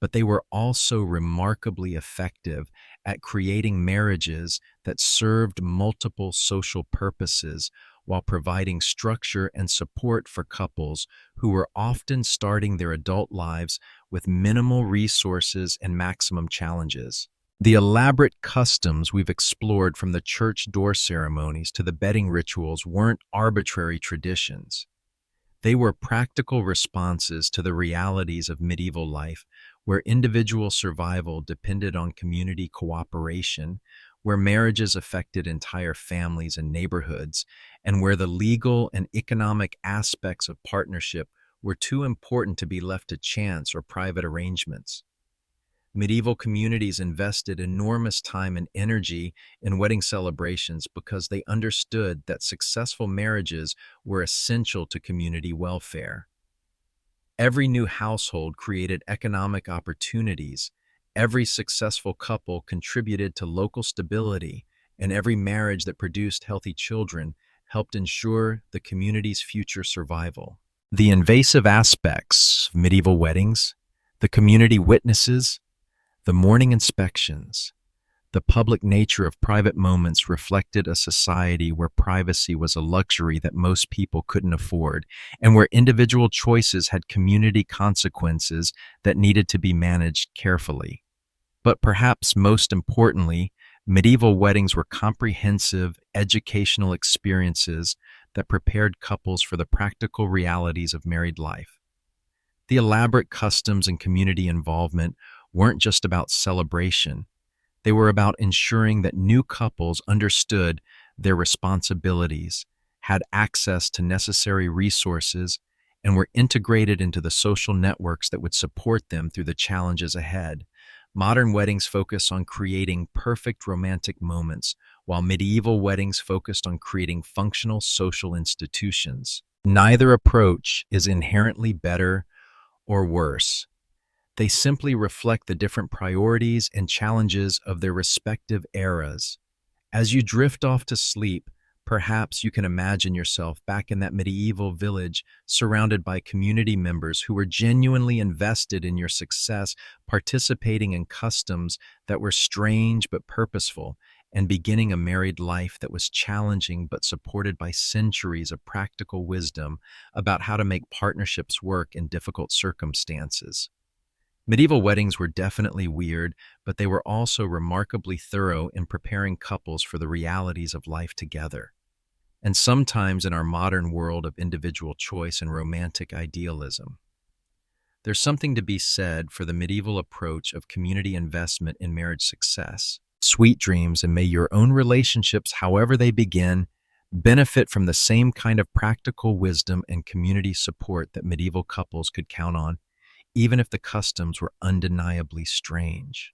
But they were also remarkably effective at creating marriages that served multiple social purposes while providing structure and support for couples who were often starting their adult lives with minimal resources and maximum challenges. The elaborate customs we've explored, from the church door ceremonies to the bedding rituals, weren't arbitrary traditions. They were practical responses to the realities of medieval life, where individual survival depended on community cooperation, where marriages affected entire families and neighborhoods, and where the legal and economic aspects of partnership were too important to be left to chance or private arrangements. Medieval communities invested enormous time and energy in wedding celebrations because they understood that successful marriages were essential to community welfare. Every new household created economic opportunities, every successful couple contributed to local stability, and every marriage that produced healthy children helped ensure the community's future survival. The invasive aspects of medieval weddings, the community witnesses, the morning inspections, the public nature of private moments reflected a society where privacy was a luxury that most people couldn't afford, and where individual choices had community consequences that needed to be managed carefully. But perhaps most importantly, medieval weddings were comprehensive, educational experiences that prepared couples for the practical realities of married life. The elaborate customs and community involvement weren't just about celebration. They were about ensuring that new couples understood their responsibilities, had access to necessary resources, and were integrated into the social networks that would support them through the challenges ahead. Modern weddings focus on creating perfect romantic moments, while medieval weddings focused on creating functional social institutions. Neither approach is inherently better or worse. They simply reflect the different priorities and challenges of their respective eras. As you drift off to sleep, perhaps you can imagine yourself back in that medieval village, surrounded by community members who were genuinely invested in your success, participating in customs that were strange but purposeful, and beginning a married life that was challenging but supported by centuries of practical wisdom about how to make partnerships work in difficult circumstances. Medieval weddings were definitely weird, but they were also remarkably thorough in preparing couples for the realities of life together. And sometimes in our modern world of individual choice and romantic idealism, there's something to be said for the medieval approach of community investment in marriage success. Sweet dreams, and may your own relationships, however they begin, benefit from the same kind of practical wisdom and community support that medieval couples could count on, even if the customs were undeniably strange.